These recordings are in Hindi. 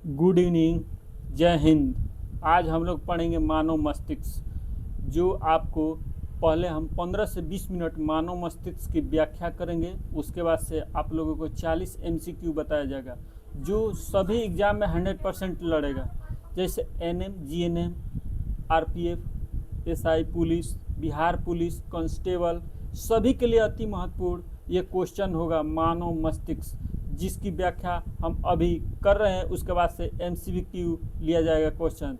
गुड इवनिंग, जय हिंद। आज हम लोग पढ़ेंगे मानव मस्तिष्क, जो आपको पहले हम 15 से 20 मिनट मानव मस्तिष्क की व्याख्या करेंगे। उसके बाद से आप लोगों को 40 MCQ बताया जाएगा, जो सभी एग्जाम में 100% लड़ेगा। जैसे NM, GNM, RPF, SI police, Bihar police, constable, सभी के लिए अति महत्वपूर्ण ये क्वेश्चन होगा मानव मस्तिष्क, जिसकी व्याख्या हम अभी कर रहे हैं। उसके बाद से MCQ लिया जाएगा क्वेश्चन।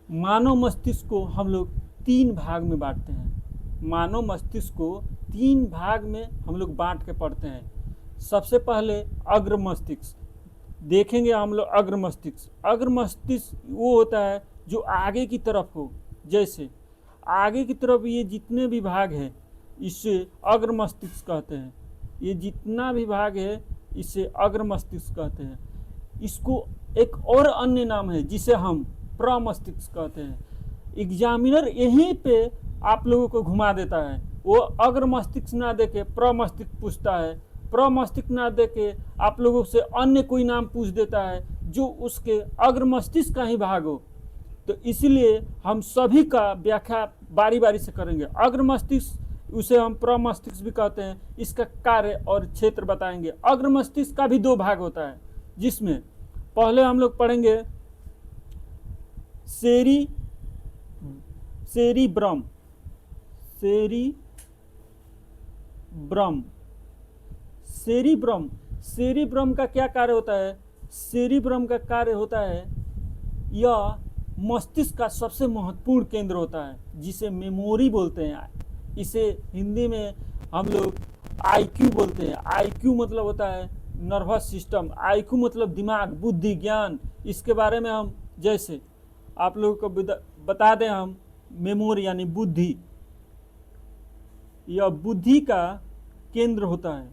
मानव मस्तिष्क को हम लोग 3 भाग में बांटते हैं। मानव मस्तिष्क को 3 भाग में हम लोग बांट के पढ़ते हैं। सबसे पहले अग्र मस्तिष्क देखेंगे हम लोग। अग्र मस्तिष्क वो होता है जो आगे की तरफ हो। जैसे आगे की तरफ ये जितने भी भाग हैं इसे अग्र मस्तिष्क कहते हैं। ये जितना भी भाग है इसे अग्र मस्तिष्क कहते हैं। इसको एक और अन्य नाम है जिसे हम प्रमस्तिष्क कहते हैं। एग्जामिनर यहीं पे आप लोगों को घुमा देता है। वो अग्र मस्तिष्क ना देके प्रमस्तिष्क पूछता है, प्रमस्तिष्क ना देके आप लोगों से अन्य कोई नाम पूछ देता है जो उसके अग्र मस्तिष्क का ही भाग हो। तो इसलिए हम सभी का व्याख्या बारी बारी से करेंगे। अग्र मस्तिष्क उसे हम प्रमस्तिष्क भी कहते हैं। इसका कार्य और क्षेत्र बताएंगे। अग्र मस्तिष्क का भी 2 भाग होता है, जिसमें पहले हम लोग पढ़ेंगे सेरिब्रम। सेरिब्रम का क्या कार्य होता है? सेरिब्रम का कार्य होता है, यह मस्तिष्क का सबसे महत्वपूर्ण केंद्र होता है, जिसे मेमोरी बोलते हैं। इसे हिंदी में हम लोग IQ बोलते हैं। IQ मतलब होता है नर्वस सिस्टम। IQ मतलब दिमाग, बुद्धि, ज्ञान। इसके बारे में हम जैसे आप लोगों को बता दें, हम मेमोरी यानी बुद्धि, यह बुद्धि का केंद्र होता है।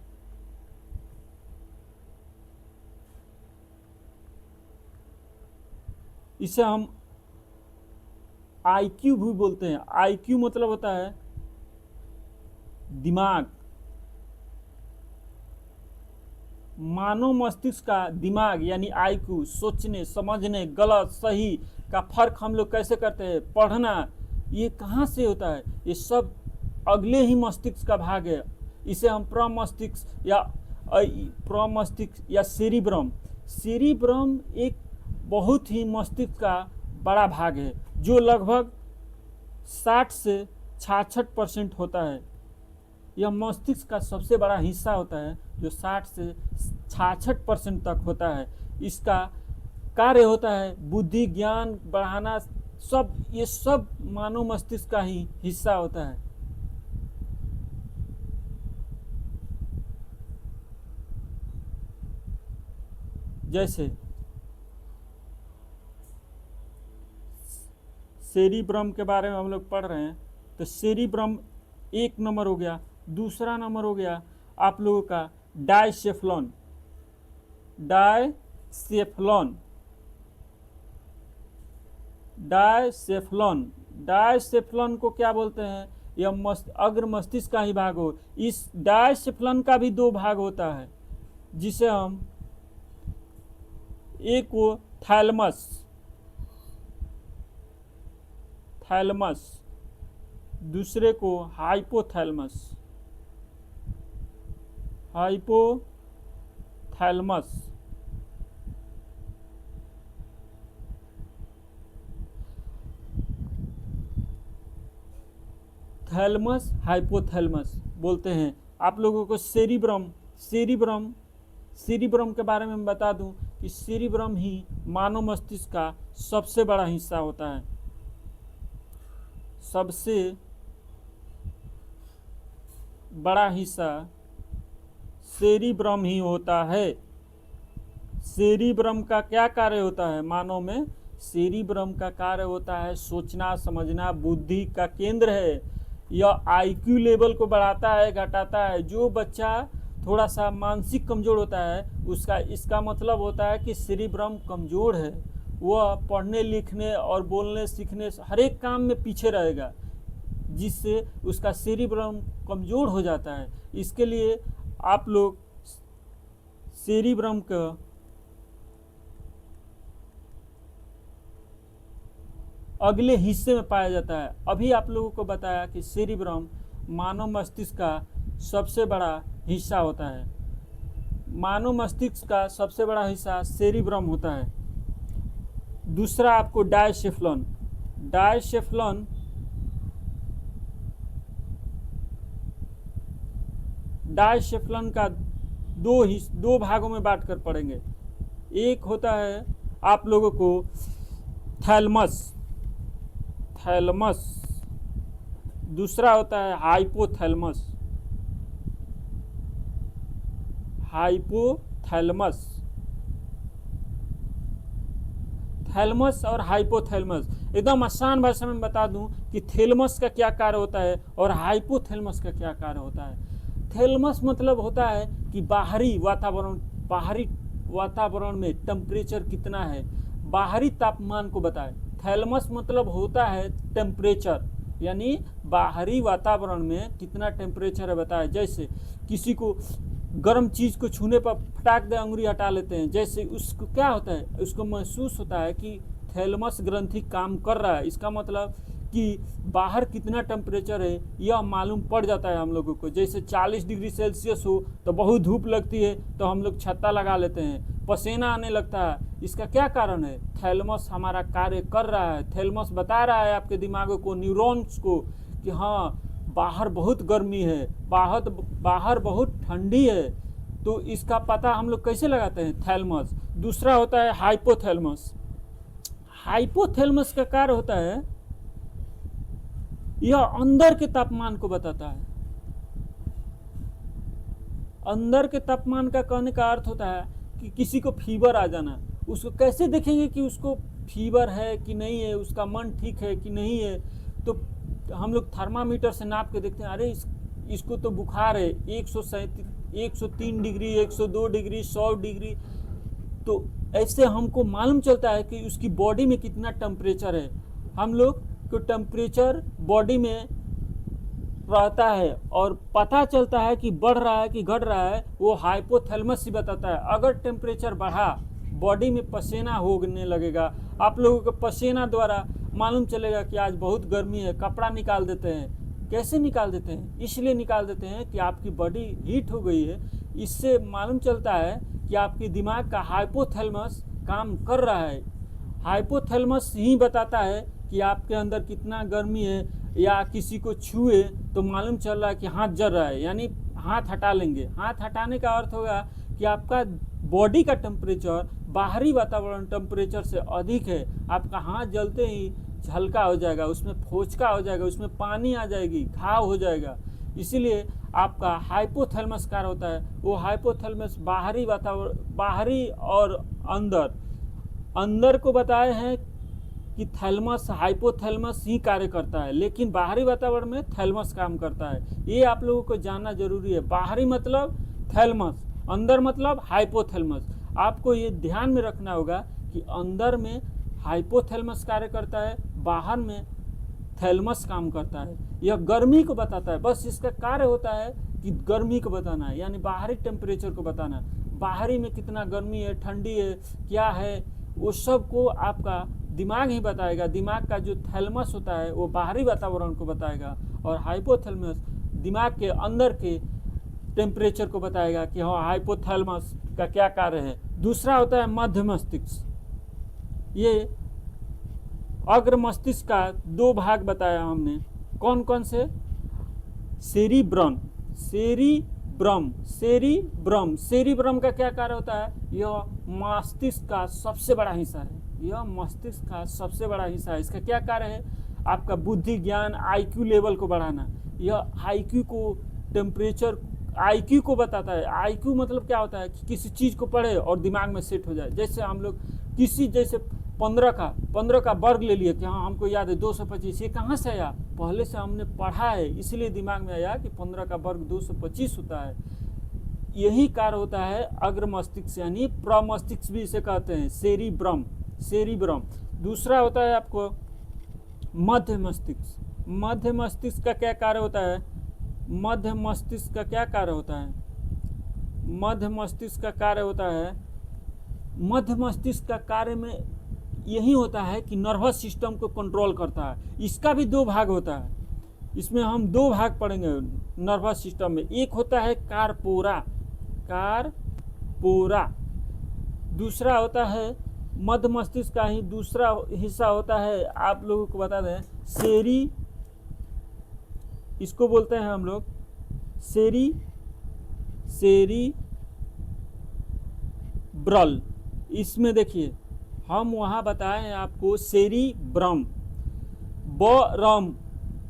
इसे हम IQ भी बोलते हैं। IQ मतलब होता है दिमाग। मानव मस्तिष्क का दिमाग यानी IQ सोचने, समझने, गलत सही का फर्क हम लोग कैसे करते हैं, पढ़ना, ये कहाँ से होता है? ये सब अगले ही मस्तिष्क का भाग है। इसे हम प्रमस्तिष्क या सेरिब्रम एक बहुत ही मस्तिष्क का बड़ा भाग है, जो लगभग 60 से 66% होता है। यह मस्तिष्क का सबसे बड़ा हिस्सा होता है, जो 60 से 66% तक होता है। इसका कार्य होता है बुद्धि, ज्ञान बढ़ाना। ये सब मानव मस्तिष्क का ही हिस्सा होता है। जैसे सेरिब्रम के बारे में हम लोग पढ़ रहे हैं, तो सेरिब्रम 1 नंबर हो गया। दूसरा नंबर हो गया आप लोगों का डायसेफ्लॉन। डायसेफ्लॉन को क्या बोलते हैं? यह अग्र मस्तिष्क का ही भाग हो। इस डायसेफ्लॉन का भी 2 भाग होता है, जिसे हम एक को थैलमस, दूसरे को हाइपोथैलेमस। थैलमस, हाइपोथैलेमस बोलते हैं। आप लोगों को सेरिब्रम के बारे में बता दूं कि सेरिब्रम ही मानव मस्तिष्क का सबसे बड़ा हिस्सा होता है। सबसे बड़ा हिस्सा सेरिब्रम ही होता है। सेरिब्रम का क्या कार्य होता है मानव में? सेरिब्रम का कार्य होता है सोचना, समझना, बुद्धि का केंद्र है। यह IQ लेवल को बढ़ाता है, घटाता है। जो बच्चा थोड़ा सा मानसिक कमजोर होता है, इसका मतलब होता है कि सेरिब्रम कमजोर है। वह पढ़ने, लिखने और बोलने, सीखने, हर एक काम में पीछे रहेगा, जिससे उसका सेरिब्रम कमजोर हो जाता है। इसके लिए आप लोग सेरिब्रम का अगले हिस्से में पाया जाता है। अभी आप लोगों को बताया कि सेरिब्रम मानव मस्तिष्क का सबसे बड़ा हिस्सा होता है। मानव मस्तिष्क का सबसे बड़ा हिस्सा सेरिब्रम होता है। दूसरा आपको डायसेफ्लॉन, डायसेफ्लॉन का दो भागों में बांट कर पढ़ेंगे। एक होता है आप लोगों को थैलमस, दूसरा होता है हाइपोथैलमस। थैलमस और हाइपोथैलमस, एकदम आसान भाषा में बता दूं कि थैलमस का क्या कार्य होता है और हाइपोथैलमस का क्या कार्य होता है। थैलमस मतलब होता है कि बाहरी वातावरण में टेम्परेचर कितना है, बाहरी तापमान को बताए। थैलमस मतलब होता है टेम्परेचर, यानी बाहरी वातावरण में कितना टेम्परेचर है बताए। जैसे किसी को गर्म चीज़ को छूने पर फटाक दे अंगुली हटा लेते हैं, जैसे उसको क्या होता है, उसको महसूस होता है कि थैलमस ग्रंथि काम कर रहा है। इसका मतलब कि बाहर कितना टेम्परेचर है यह मालूम पड़ जाता है हम लोगों को। जैसे 40 डिग्री सेल्सियस हो तो बहुत धूप लगती है तो हम लोग छत्ता लगा लेते हैं, पसीना आने लगता है। इसका क्या कारण है? थैलमस हमारा कार्य कर रहा है। थैलमस बता रहा है आपके दिमाग को, न्यूरॉन्स को, कि हाँ बाहर बहुत गर्मी है, बाहर बहुत ठंडी है। तो इसका पता हम लोग कैसे लगाते हैं? थैलमस। दूसरा होता है हाइपोथैलमस। हाइपोथैलमस का कार्य होता है यह अंदर के तापमान को बताता है। अंदर के तापमान का कहने का अर्थ होता है कि किसी को फीवर आ जाना, उसको कैसे देखेंगे कि उसको फीवर है कि नहीं है, उसका मन ठीक है कि नहीं है। तो हम लोग थर्मामीटर से नाप के देखते हैं, अरे इसको तो बुखार है, 103 डिग्री, 102 डिग्री, 100 डिग्री। तो ऐसे हमको मालूम चलता है कि उसकी बॉडी में कितना टेम्परेचर है। हम लोग को टेम्परेचर बॉडी में रहता है और पता चलता है कि बढ़ रहा है कि घट रहा है, वो हाइपोथैलेमस ही बताता है। अगर टेम्परेचर बढ़ा, बॉडी में पसीना होने लगेगा, आप लोगों को पसीना द्वारा मालूम चलेगा कि आज बहुत गर्मी है, कपड़ा निकाल देते हैं। कैसे निकाल देते हैं? इसलिए निकाल देते हैं कि आपकी बॉडी हीट हो गई है। इससे मालूम चलता है कि आपके दिमाग का हाइपोथैलेमस काम कर रहा है। हाइपोथैलेमस ही बताता है कि आपके अंदर कितना गर्मी है, या किसी को छुए तो मालूम चल रहा है कि हाथ जल रहा है, यानी हाथ हटा लेंगे। हाथ हटाने का अर्थ होगा कि आपका बॉडी का टेम्परेचर बाहरी वातावरण टेम्परेचर से अधिक है। आपका हाथ जलते ही हल्का हो जाएगा, उसमें फोचका हो जाएगा, उसमें पानी आ जाएगी, घाव हो जाएगा। इसीलिए आपका हाइपोथैलेमस कार्य होता है। वो हाइपोथैलेमस बाहरी वातावरण, बाहरी और अंदर को बताए हैं कि थैलेमस हाइपोथैलेमस ही कार्य करता है, लेकिन बाहरी वातावरण में थैलेमस काम करता है। ये आप लोगों को जानना जरूरी है। बाहरी मतलब थैलेमस, अंदर मतलब हाइपोथैलेमस। आपको ये ध्यान में रखना होगा कि अंदर में हाइपोथैलेमस कार्य करता है, बाहर में थैलेमस काम करता है। यह गर्मी को बताता है, बस इसका कार्य होता है कि गर्मी को बताना है, यानी बाहरी टेम्परेचर को बताना। बाहरी में कितना गर्मी है, ठंडी है, क्या है, वो सब को आपका दिमाग ही बताएगा। दिमाग का जो थैलेमस होता है वो बाहरी वातावरण को बताएगा, और हाइपोथैलेमस दिमाग के अंदर के टेम्परेचर को बताएगा कि हाँ हाइपोथैलेमस का क्या कार्य है। दूसरा होता है मध्य मस्तिष्क। ये अग्र मस्तिष्क का दो भाग बताया हमने, कौन कौन से? सेरिब्रम का क्या कार्य होता है? यह मस्तिष्क का सबसे बड़ा हिस्सा है। यह मस्तिष्क का सबसे बड़ा हिस्सा है। इसका क्या कार्य है? आपका बुद्धि, ज्ञान, आईक्यू लेवल को बढ़ाना। यह आईक्यू को, टेम्परेचर आईक्यू को बताता है। आईक्यू मतलब क्या होता है कि किसी चीज़ को पढ़े और दिमाग में सेट हो जाए। जैसे हम लोग किसी, जैसे 15 का वर्ग ले लिए कि हाँ हमको याद है 225, ये कहाँ से आया? पहले से हमने पढ़ा है, इसलिए दिमाग में आया कि 15 का वर्ग 225 होता है। यही कार्य होता है अग्र मस्तिष्क, यानी प्रमस्तिष्क भी इसे कहते हैं, सेरिब्रम। दूसरा होता है आपको मध्य मस्तिष्क। मध्य मस्तिष्क का क्या कार्य होता है? मध्य मस्तिष्क का क्या कार्य होता है? मध्य मस्तिष्क का कार्य होता है, मध्य मस्तिष्क का कार्य में यही होता है कि नर्वस सिस्टम को कंट्रोल करता है। इसका भी दो भाग होता है, इसमें हम दो भाग पढ़ेंगे नर्वस सिस्टम में। एक होता है कार्पोरा, कार्पोरा, दूसरा होता है मध्य मस्तिष्क का ही दूसरा हिस्सा होता है, आप लोगों को बता दें, सेरी, इसको बोलते हैं हम लोग सेरिब्रल। इसमें देखिए हम वहाँ बताएं आपको सेरिब्रम, ब्रम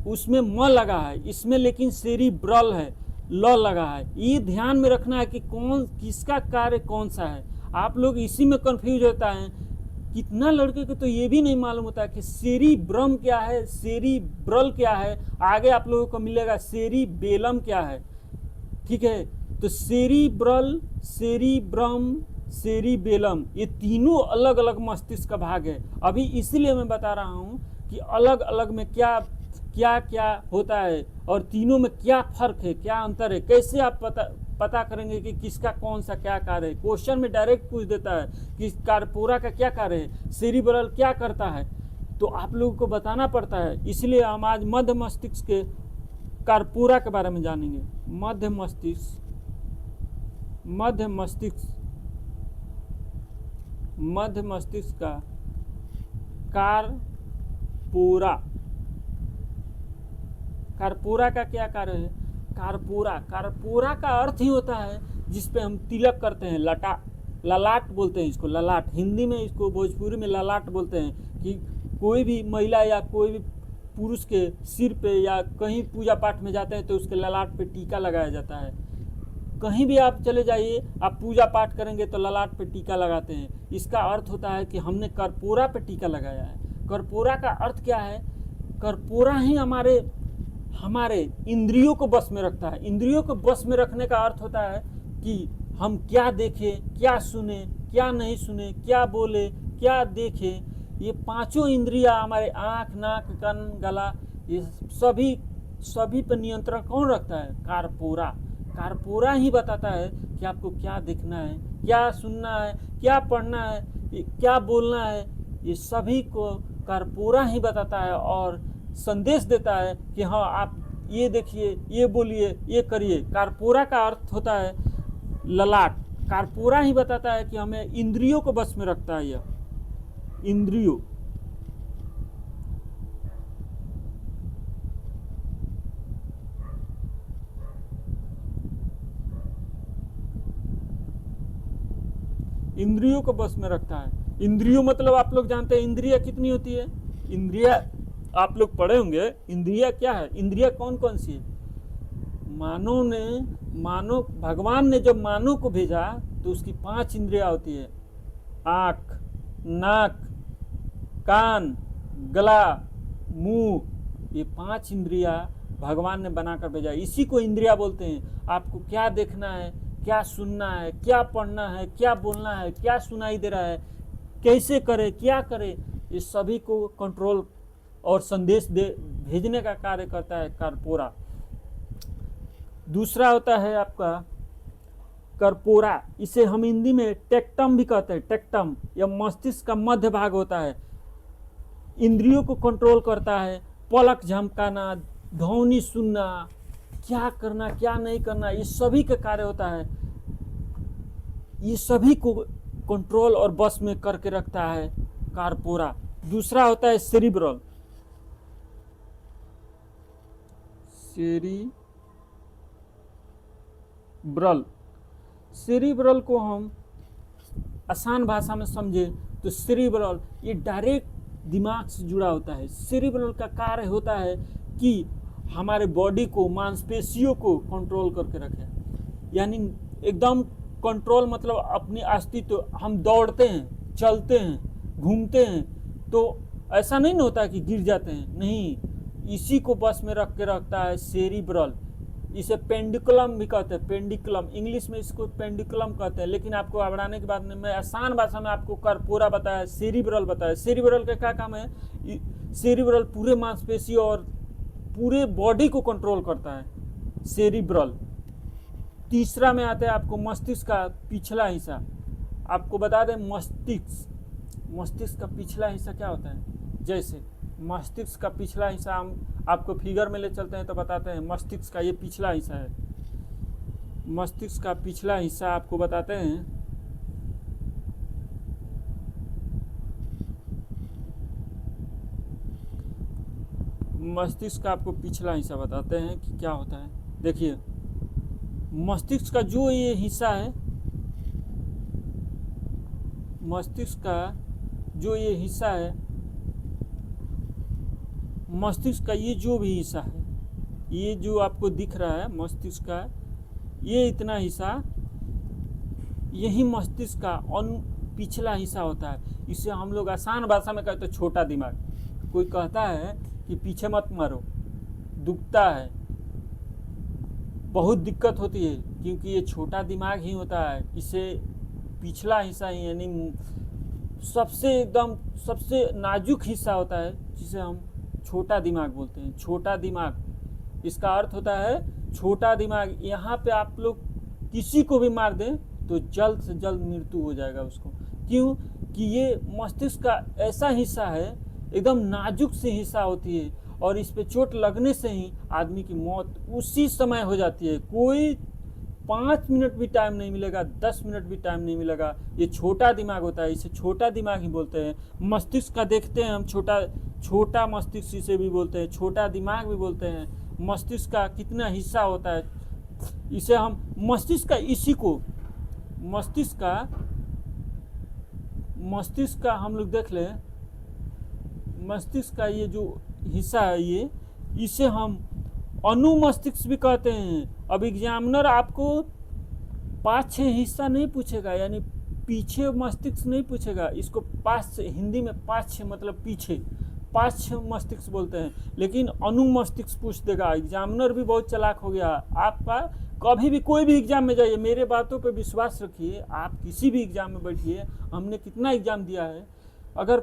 उसमें म लगा है, इसमें लेकिन सेरिब्रल है, ल लगा है। ये ध्यान में रखना है कि कौन किसका कार्य कौन सा है। आप लोग इसी में कंफ्यूज होता है। कितना लड़के को तो ये भी नहीं मालूम होता कि सेरिब्रम क्या है, सेरिब्रल क्या है। आगे आप लोगों को मिलेगा सेरिबेलम क्या है, ठीक है। तो सेरिब्रल, सेरिब्रम, सेरिबेलम, ये तीनों अलग अलग मस्तिष्क का भाग है। अभी इसीलिए मैं बता रहा हूँ कि अलग अलग में क्या क्या क्या होता है और तीनों में क्या फर्क है, क्या अंतर है, कैसे आप पता करेंगे कि किसका कौन सा क्या कार्य है। क्वेश्चन में डायरेक्ट पूछ देता है कि कार्पोरा का क्या कार्य है, सेरिब्रल क्या करता है, तो आप लोगों को बताना पड़ता है। इसलिए हम आज मध्य मस्तिष्क के कार्पोरा के बारे में जानेंगे। मध्य मस्तिष्क, मध्य मस्तिष्क, मध्य मस्तिष्क का कार्पोरा, कार्पोरा का क्या कार्य है। कार्पोरा, कार्पोरा का अर्थ ही होता है जिसपे हम तिलक करते हैं, ललाट बोलते हैं इसको, ललाट, हिंदी में इसको भोजपुरी में ललाट बोलते हैं। कि कोई भी महिला या कोई भी पुरुष के सिर पे या कहीं पूजा पाठ में जाते हैं तो उसके ललाट पे टीका लगाया जाता है। कहीं भी आप चले जाइए, आप पूजा पाठ करेंगे तो ललाट पे टीका लगाते हैं। इसका अर्थ होता है कि हमने कर्पूरा पे टीका लगाया है। कर्पूरा का अर्थ क्या है, कर्पूरा ही हमारे इंद्रियों को बस में रखता है। इंद्रियों को बस में रखने का अर्थ होता है कि हम क्या देखें, क्या सुने, क्या नहीं सुने, क्या बोले, क्या देखे। ये पांचों इंद्रियां, हमारे आँख, नाक, कान, गला, ये सभी पर नियंत्रण कौन रखता है, कार्पोरा। कार्पोरा ही बताता है कि आपको क्या देखना है, क्या सुनना है, क्या पढ़ना है, क्या बोलना है। ये सभी को कार्पोरा ही बताता है और संदेश देता है कि हाँ आप ये देखिए, ये बोलिए, ये करिए। कार्पोरा का अर्थ होता है ललाट। कार्पोरा ही बताता है कि हमें इंद्रियों को बस में रखता है। यह इंद्रियों, इंद्रियों को बस में रखता है। इंद्रियों मतलब आप लोग जानते हैं इंद्रिया कितनी होती है। इंद्रिया आप लोग पढ़े होंगे, इंद्रिया क्या है, इंद्रिया कौन कौन सी है। भगवान ने जब मानव को भेजा तो उसकी 5 इंद्रियां होती है, आँख, नाक, कान, गला, मुंह। ये 5 इंद्रियां भगवान ने बनाकर भेजा, इसी को इंद्रिया बोलते हैं। आपको क्या देखना है, क्या सुनना है, क्या पढ़ना है, क्या बोलना है, क्या सुनाई दे रहा है, कैसे करे, क्या करे, ये सभी को कंट्रोल और संदेश भेजने का कार्य करता है कार्पोरा। दूसरा होता है आपका कर्पोरा, इसे हम हिंदी में टेक्टम भी कहते हैं। टेक्टम या मस्तिष्क का मध्य भाग होता है, इंद्रियों को कंट्रोल करता है। पलक झपकाना, ध्वनि सुनना, क्या करना क्या नहीं करना, ये सभी का कार्य होता है। ये सभी को कंट्रोल और बस में करके रखता है कार्पोरा। दूसरा होता है सेरिब्रल, सेरिब्रल। सेरिब्रल को हम आसान भाषा में समझे तो सेरिब्रल ये डायरेक्ट दिमाग से जुड़ा होता है। सेरिब्रल का कार्य होता है कि हमारे बॉडी को, मांसपेशियों को कंट्रोल करके रखे। यानी एकदम कंट्रोल मतलब अपनी अस्तित्व, हम दौड़ते हैं, चलते हैं, घूमते हैं तो ऐसा नहीं ना होता कि गिर जाते हैं, नहीं, इसी को बस में रख के रखता है सेरिब्रल। इसे पेंडिकुलम भी कहते हैं, पेंडिकुलम, इंग्लिश में इसको पेंडिकुलम कहते हैं। लेकिन आपको बढ़ाने के बाद मैं आसान भाषा में आपको कर्पोरा बताया, सेरिब्रल बताया। सेरिब्रल का क्या काम है, सेरिब्रल पूरे मांसपेशी और पूरे बॉडी को कंट्रोल करता है, सेरिब्रल। तीसरा में आता है आपको मस्तिष्क का पिछला हिस्सा। आपको बता दें मस्तिष्क का पिछला हिस्सा क्या होता है? जैसे मस्तिष्क का पिछला हिस्सा हम आपको फिगर में ले चलते हैं तो बताते हैं मस्तिष्क का ये पिछला हिस्सा है। मस्तिष्क का पिछला हिस्सा आपको बताते हैं, मस्तिष्क का आपको पिछला हिस्सा बताते हैं कि क्या होता है। देखिए मस्तिष्क का जो ये हिस्सा है, मस्तिष्क का जो ये हिस्सा है, मस्तिष्क का ये जो भी हिस्सा है, ये जो आपको दिख रहा है मस्तिष्क का ये इतना हिस्सा, यही मस्तिष्क का पिछला हिस्सा होता है। इसे हम लोग आसान भाषा में कहते हैं छोटा दिमाग। कोई कहता है कि पीछे मत मारो, दुखता है, बहुत दिक्कत होती है, क्योंकि ये छोटा दिमाग ही होता है। इसे पिछला हिस्सा ही यानी सबसे एकदम सबसे नाजुक हिस्सा होता है, जिसे हम छोटा दिमाग बोलते हैं। छोटा दिमाग, इसका अर्थ होता है छोटा दिमाग। यहाँ पे आप लोग किसी को भी मार दें तो जल्द से जल्द मृत्यु हो जाएगा उसको। क्यों? कि ये मस्तिष्क का ऐसा हिस्सा है, एकदम नाजुक सी हिस्सा होती है, और इस पे चोट लगने से ही आदमी की मौत उसी समय हो जाती है। कोई 5 मिनट भी टाइम नहीं मिलेगा, 10 मिनट भी टाइम नहीं मिलेगा। ये छोटा दिमाग होता है, इसे छोटा दिमाग ही बोलते हैं। मस्तिष्क का देखते हैं हम, छोटा मस्तिष्क इसे भी बोलते हैं, छोटा दिमाग भी बोलते हैं। मस्तिष्क का कितना हिस्सा होता है, इसे हम मस्तिष्क का, इसी को मस्तिष्क का हम लोग देख लें। मस्तिष्क का ये जो हिस्सा है, ये इसे हम अनुमस्तिष्क भी कहते हैं। अब एग्जामिनर आपको 5-6 हिस्सा नहीं पूछेगा, यानी पीछे मस्तिष्क नहीं पूछेगा। इसको 5 हिंदी में 5-6 मतलब पीछे, 5-6 मस्तिष्क बोलते हैं। लेकिन अनुमस्तिष्क पूछ देगा। एग्जामिनर भी बहुत चालाक हो गया आपका। कभी भी कोई भी एग्जाम में जाइए, मेरे बातों पे विश्वास रखिए, आप किसी भी एग्जाम में बैठिए, हमने कितना एग्जाम दिया है, अगर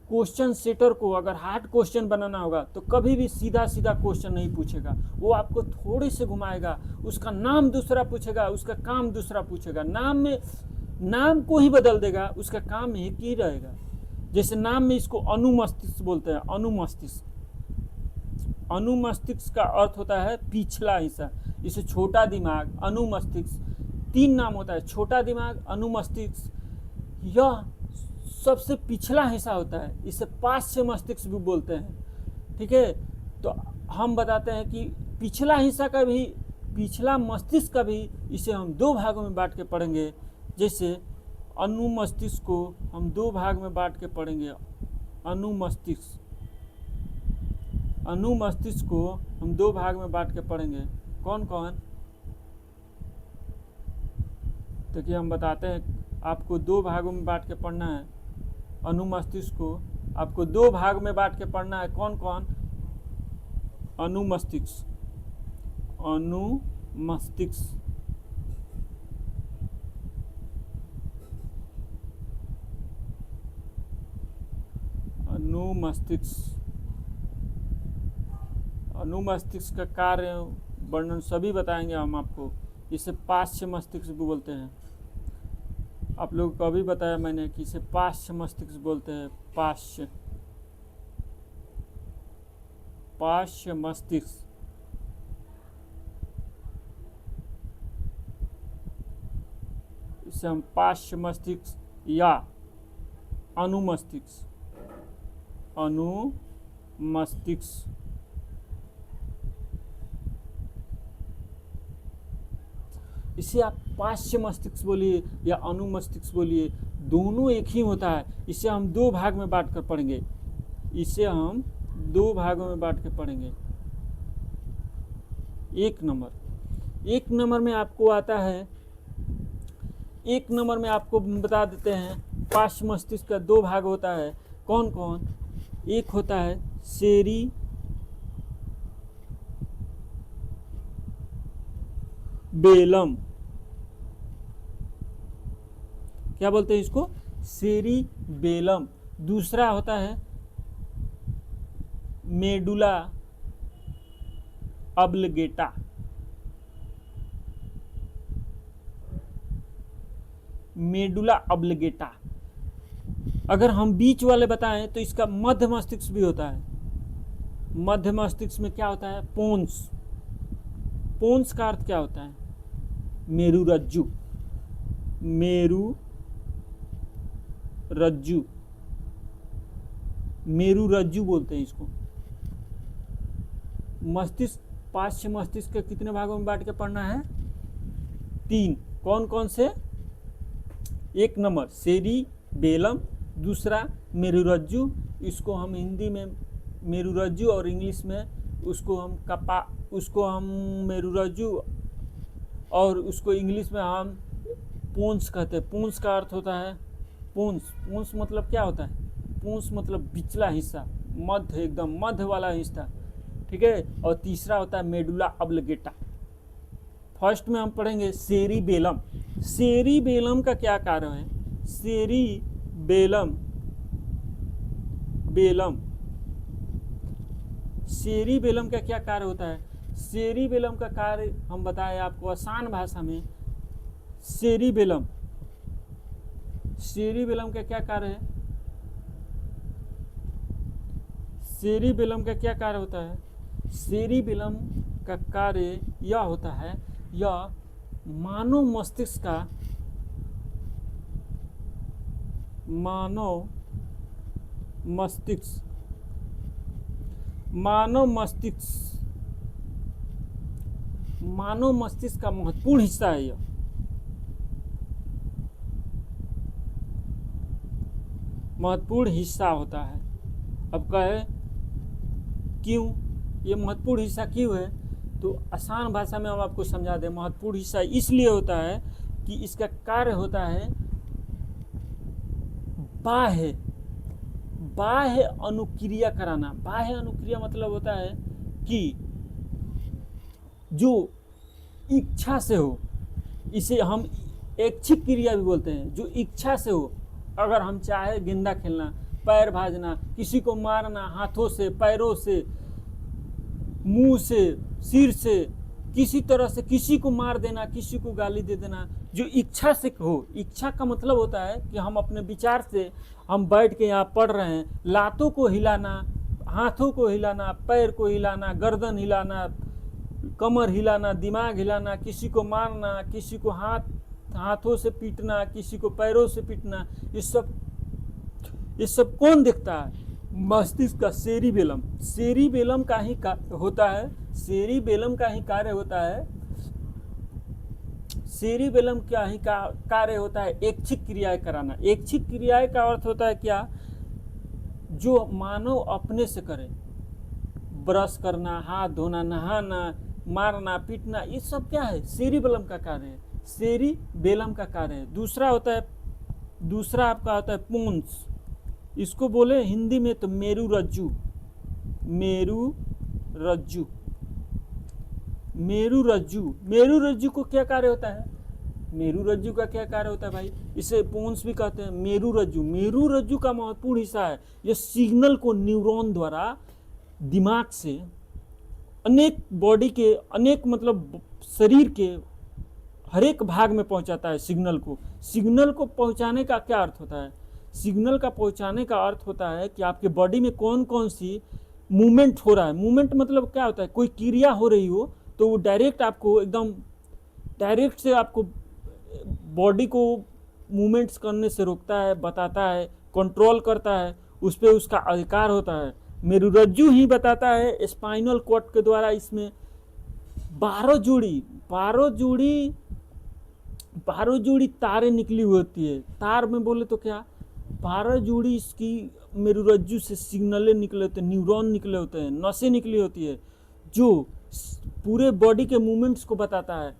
क्वेश्चन सेटर को अगर हार्ड क्वेश्चन बनाना होगा तो कभी भी सीधा सीधा क्वेश्चन नहीं पूछेगा, वो आपको थोड़े से घुमाएगा, उसका नाम दूसरा पूछेगा, उसका काम दूसरा पूछेगा, नाम को ही बदल देगा, उसका काम एक ही रहेगा। जैसे नाम में इसको अनुमस्तिष्क बोलते हैं। अनुमस्तिष्क का अर्थ होता है पिछला हिस्सा। इसे छोटा दिमाग, अनुमस्तिष्क, 3 नाम होता है, छोटा दिमाग, अनुमस्तिष्क। यह सबसे पिछला हिस्सा होता है, इसे पार्श्व मस्तिष्क भी बोलते हैं। ठीक है, तो हम बताते हैं कि पिछला हिस्सा का भी, पिछला मस्तिष्क का भी, इसे हम 2 भागों में बांट के पढ़ेंगे। जैसे अनुमस्तिष्क को हम 2 भाग में बांट के पढ़ेंगे। अनुमस्तिष्क को हम 2 भाग में बांट के पढ़ेंगे। कौन कौन? देखिए हम बताते हैं, आपको 2 भागों में बांट के पढ़ना है। अनुमस्तिष्क को आपको 2 भाग में बांट के पढ़ना है। कौन कौन? अनुमस्तिष्क, अनुमस्तिष्क का कार्य वर्णन सभी बताएंगे हम आपको। इसे पार्श्व मस्तिष्क भी बोलते हैं। आप लोगों को अभी बताया मैंने कि इसे पार्श्व मस्तिष्क बोलते हैं। पार्श्व मस्तिष्क, इसे हम पार्श्व मस्तिष्क या अनुमस्तिष्क, इसे आप पार्श्व मस्तिष्क बोलिए या अनुमस्तिष्क बोलिए, दोनों एक ही होता है। इसे हम 2 भाग में बांट कर पढ़ेंगे। इसे हम 2 भागों में बांट के पढ़ेंगे। 1 नंबर में आपको आता है, 1 नंबर में आपको बता देते हैं पार्श्व मस्तिष्क का 2 भाग होता है। कौन कौन? एक होता है सेरी बेलम, क्या बोलते हैं इसको? सेरी बेलम। दूसरा होता है मेडुला ऑब्लिगेटा। मेडुला ऑब्लिगेटा, अगर हम बीच वाले बताएं तो इसका मध्य मस्तिष्क भी होता है। मध्य मस्तिष्क में क्या होता है? पोन्स। पोन्स का अर्थ क्या होता है? मेरुरज्जु। मेरु रज्जु, मेरुरज्जु बोलते हैं इसको। मस्तिष्क, पार्श्व मस्तिष्क के कितने भागों में बांट के पढ़ना है? 3। कौन कौन से? 1 नंबर सेरिबेलम, दूसरा मेरुरज्जु, इसको हम हिंदी में मेरुरज्जु और इंग्लिश में उसको हम मेरुरज्जु और उसको इंग्लिश में हम पोन्स कहते हैं। पोन्स का अर्थ होता है पोन्स। पोन्स मतलब क्या होता है? पोन्स मतलब बिचला हिस्सा, मध्य, एकदम मध्य वाला हिस्सा, ठीक है। और तीसरा होता है मेडुला ऑब्लिगेटा। फर्स्ट में हम पढ़ेंगे सेरिबेलम। सेरिबेलम का क्या कार्य है? सेरिबेलम सेरिबेलम का क्या कार्य होता है? सेरिबेलम का कार्य हम बताएं आपको आसान भाषा में। सेरिबेलम का क्या कार्य है? सेरिबेलम का क्या कार्य होता है? सेरिबेलम का कार्य यह होता है, यह मानव मस्तिष्क का महत्वपूर्ण हिस्सा है। यह महत्वपूर्ण हिस्सा होता है। अब कहे क्यों ये महत्वपूर्ण हिस्सा क्यों है? तो आसान भाषा में हम आपको समझा दें। महत्वपूर्ण हिस्सा इसलिए होता है कि इसका कार्य होता है बाह्य अनुक्रिया कराना। बाह्य अनुक्रिया मतलब होता है कि जो इच्छा से हो, इसे हम ऐच्छिक क्रिया भी बोलते हैं। जो इच्छा से हो, अगर हम चाहे गेंदा खेलना, पैर भाजना, किसी को मारना हाथों से, पैरों से, मुंह से, सिर से, किसी तरह से किसी को मार देना, किसी को गाली दे देना, जो इच्छा से हो। इच्छा का मतलब होता है कि हम अपने विचार से, हम बैठ के यहाँ पढ़ रहे हैं, लातों को हिलाना, हाथों को हिलाना, पैर को हिलाना, गर्दन हिलाना, कमर हिलाना, दिमाग हिलाना, किसी को मारना, किसी को हाथों से पीटना, किसी को पैरों से पीटना, ये सब कौन देखता है? मस्तिष्क का सेरिबेलम का ही होता है। सेरिबेलम का ही कार्य होता है। सेरिबेलम का ही कार्य होता है ऐच्छिक क्रियाएं कराना। ऐच्छिक क्रियाएं का अर्थ होता है क्या? जो मानव अपने से करे। ब्रश करना, हाथ धोना, नहाना, मारना, पीटना, ये सब क्या है? सेरिबेलम का कार्य है। सेरिबेलम का कार्य है। दूसरा आपका होता है पोन्स। इसको बोले हिंदी में तो मेरुरज्जु। मेरुरज्जु को क्या कार्य होता है? मेरुरज्जु का क्या कार्य होता है भाई? इसे पोन्स भी कहते हैं। मेरुरज्जु का महत्वपूर्ण हिस्सा है। यह सिग्नल को न्यूरॉन द्वारा दिमाग से अनेक बॉडी के, अनेक मतलब शरीर के हर एक भाग में पहुंचाता है। सिग्नल को पहुंचाने का क्या अर्थ होता है? सिग्नल का पहुंचाने का अर्थ होता है कि आपके बॉडी में कौन कौन सी मूवमेंट हो रहा है। मूवमेंट मतलब क्या होता है? कोई क्रिया हो रही हो तो वो डायरेक्ट से आपको बॉडी को मूवमेंट्स करने से रोकता है, बताता है, कंट्रोल करता है, उस पर उसका अधिकार होता है। मेरुरज्जु ही बताता है स्पाइनल कॉर्ड के द्वारा। इसमें 12 जोड़ी तारें निकली होती है। तार में बोले तो क्या, 12 जोड़ी इसकी मेरुरज्जु से सिग्नलें निकले होते हैं, न्यूरॉन निकले होते हैं, नसें निकली होती है, जो पूरे बॉडी के मूवमेंट्स को बताता है।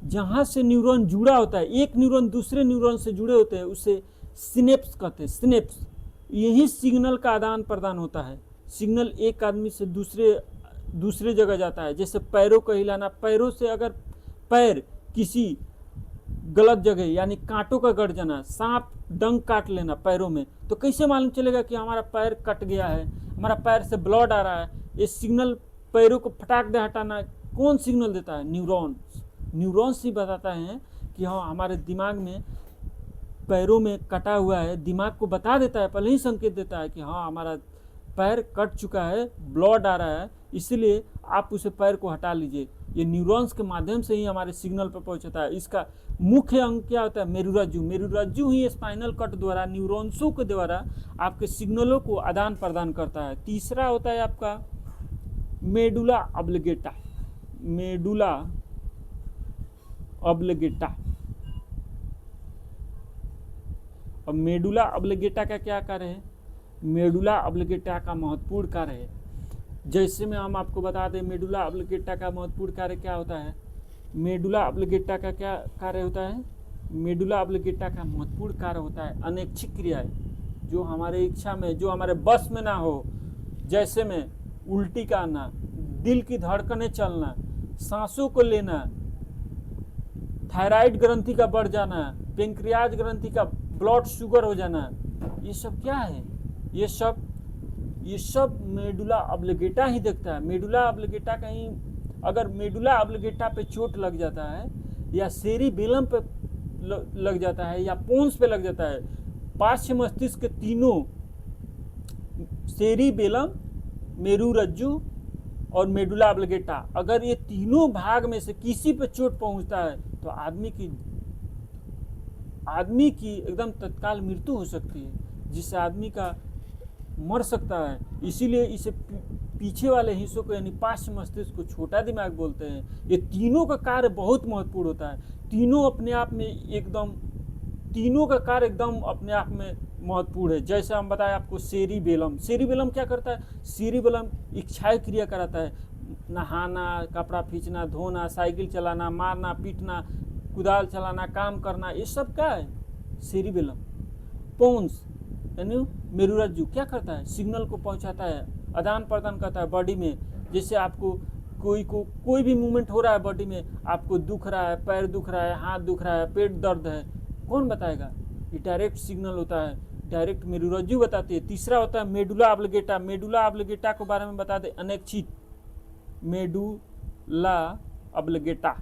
जहाँ से न्यूरॉन जुड़ा होता है, एक न्यूरॉन दूसरे न्यूरॉन से जुड़े होते हैं, उसे सिनेप्स कहते हैं। सिनेप्स, यही सिग्नल का आदान प्रदान होता है। सिग्नल एक आदमी से दूसरे जगह जाता है। जैसे पैरों को हिलाना, पैरों से अगर पैर किसी गलत जगह, यानी कांटों का गड़ जाना, सांप डंक काट लेना पैरों में, तो कैसे मालूम चलेगा कि हमारा पैर कट गया है, हमारा पैर से ब्लड आ रहा है? ये सिग्नल पैरों को फटाक दे हटाना कौन सिग्नल देता है? न्यूरॉन्स ही बताता है कि हाँ, हमारे दिमाग में पैरों में कटा हुआ है, दिमाग को बता देता है, पहले ही संकेत देता है कि हाँ हमारा पैर कट चुका है, ब्लड आ रहा है, इसीलिए आप उसे पैर को हटा लीजिए। ये न्यूरॉन्स के माध्यम से ही हमारे सिग्नल पर पहुंचता है। इसका मुख्य अंग क्या होता है? मेरुरज्जु। मेरुरज्जु ही स्पाइनल कट द्वारा, न्यूरॉन्सों के द्वारा आपके सिग्नलों को आदान प्रदान करता है। तीसरा होता है आपका मेडुला ऑब्लिगेटा। मेडुला ऑब्लिगेटा। अब मेडुला ऑब्लिगेटा का क्या कार्य है? मेडुला ऑब्लिगेटा का महत्वपूर्ण कार्य है, जैसे में हम आपको बता दें मेडुला ऑब्लिगेटा का महत्वपूर्ण कार्य क्या होता है। मेडुला ऑब्लिगेटा का क्या कार्य होता है? मेडुला ऑब्लिगेटा का महत्वपूर्ण कार्य होता है अनैच्छिक क्रियाएं, जो हमारे इच्छा में, जो हमारे बस में ना हो, जैसे में उल्टी का आना, दिल की धड़कनें चलना, सांसों को लेना, थायराइड ग्रंथि का बढ़ जाना, पेंक्रियाज ग्रंथि का ब्लड शुगर हो जाना, ये सब क्या है? ये सब मेडुला ऑब्लिगेटा ही देखता है। मेडुला ऑब्लिगेटा कहीं अगर मेडुला ऑब्लिगेटा पे चोट लग जाता है, या सेरिबेलम पे लग जाता है, या पोन्स पे लग जाता है, पार्श्व मस्तिष्क के तीनों, सेरिबेलम, मेरुरज्जु और मेडुला ऑब्लिगेटा, अगर ये तीनों भाग में से किसी पे चोट पहुंचता है तो आदमी की एकदम तत्काल मृत्यु हो सकती है, जिससे आदमी का मर सकता है। इसीलिए इसे पीछे वाले हिस्सों को यानी पार्श्व मस्तिष्क को छोटा दिमाग बोलते हैं। ये तीनों का कार्य बहुत महत्वपूर्ण होता है। तीनों अपने आप में एकदम, तीनों का कार्य एकदम अपने आप में महत्वपूर्ण है। जैसे हम बताएं आपको सेरिबेलम। सेरिबेलम क्या करता है? सेरिबेलम इच्छाई क्रिया कराता है, नहाना, कपड़ा खींचना, धोना, साइकिल चलाना, मारना, पीटना, कुदाल चलाना, काम करना, ये सब क्या है? सेरिबेलम। पोन्स यानी मेरुरज्जु क्या करता है? सिग्नल को पहुंचाता है, आदान प्रदान करता है बॉडी में। जैसे आपको कोई भी मूवमेंट हो रहा है बॉडी में, आपको दुख रहा है, पैर दुख रहा है, हाथ दुख रहा है, पेट दर्द है, कौन बताएगा? ये डायरेक्ट सिग्नल होता है, डायरेक्ट मेरुरज्जु बताती है। तीसरा होता है मेडुला ऑब्लिगेटा। मेडुला ऑब्लिगेटा के बारे में बता दें, अनैच्छिक मेडुला ऑब्लिगेटा।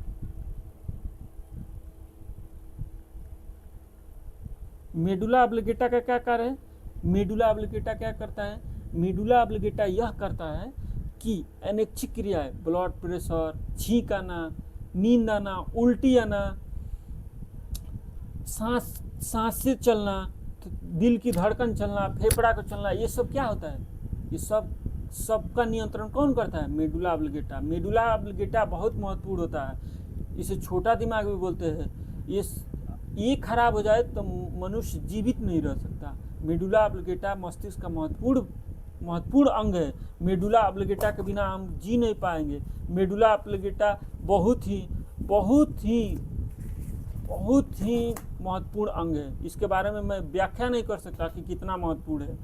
मेडुला ऑब्लिगेटा का क्या कार्य है? मेडुला ऑब्लिगेटा क्या करता है? मेडुला ऑब्लिगेटा यह करता है कि अनैच्छिक क्रियाएं, ब्लड प्रेशर, छींक आना, नींद आना, उल्टी आना, सांस से चलना, दिल की धड़कन चलना, फेफड़ा को चलना, ये सब क्या होता है? ये सबका नियंत्रण कौन करता है? मेडुला ऑब्लिगेटा। मेडुला ऑब्लिगेटा बहुत महत्वपूर्ण होता है। इसे छोटा दिमाग भी बोलते हैं। ये खराब हो जाए तो मनुष्य जीवित नहीं रह सकता। मेडुला ऑब्लिगेटा मस्तिष्क का महत्वपूर्ण अंग है। मेडुला ऑब्लिगेटा के बिना हम जी नहीं पाएंगे। मेडुला ऑब्लिगेटा बहुत ही महत्वपूर्ण अंग है। इसके बारे में मैं व्याख्या नहीं कर सकता कि कितना महत्वपूर्ण है।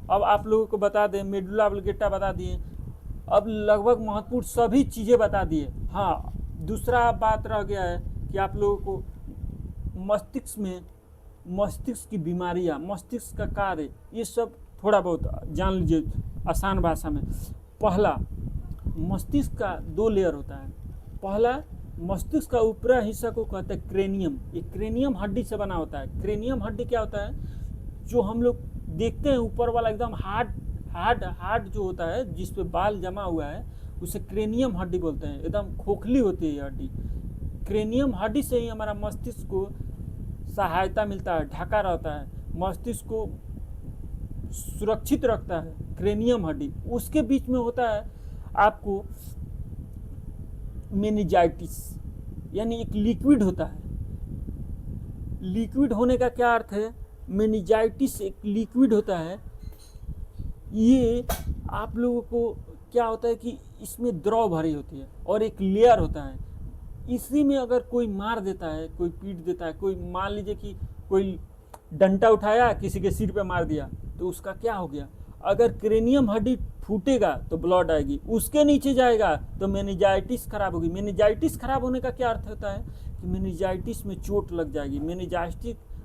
अब आप लोगों को बता दें, मेडुला ऑब्लिगेटा बता दिए, अब लगभग महत्वपूर्ण सभी चीज़ें बता दिए। हाँ, दूसरा बात रह गया है कि आप लोगों को मस्तिष्क की बीमारियां, मस्तिष्क का कार्य, ये सब थोड़ा बहुत जान लीजिए आसान भाषा में। पहला, मस्तिष्क का 2 लेयर होता है। पहला, मस्तिष्क का ऊपरी हिस्सा को कहते हैं क्रेनियम। ये क्रेनियम हड्डी से बना होता है। क्रेनियम हड्डी क्या होता है? जो हम लोग देखते हैं ऊपर वाला एकदम हार्ड जो होता है, जिस पे बाल जमा हुआ है, उसे क्रेनियम हड्डी बोलते हैं। एकदम खोखली होती है ये हड्डी। क्रेनियम हड्डी से ही हमारा मस्तिष्क को सहायता मिलता है, ढका रहता है, मस्तिष्क को सुरक्षित रखता है क्रेनियम हड्डी। उसके बीच में होता है आपको मेनिंजाइटिस, यानी एक लिक्विड होता है। लिक्विड होने का क्या अर्थ है? मेनिंजाइटिस एक लिक्विड होता है। ये आप लोगों को क्या होता है कि इसमें द्रव भरी होती है और एक लेयर होता है। इसी में अगर कोई मार देता है, कोई पीट देता है, कोई मान लीजिए कि कोई डंडा उठाया, किसी के सिर पे मार दिया, तो उसका क्या हो गया? अगर क्रेनियम हड्डी फूटेगा तो ब्लड आएगी, उसके नीचे जाएगा तो मेनिंजाइटिस खराब होगी। मेनिंजाइटिस खराब होने का क्या अर्थ होता है कि मेनिंजाइटिस में चोट लग जाएगी।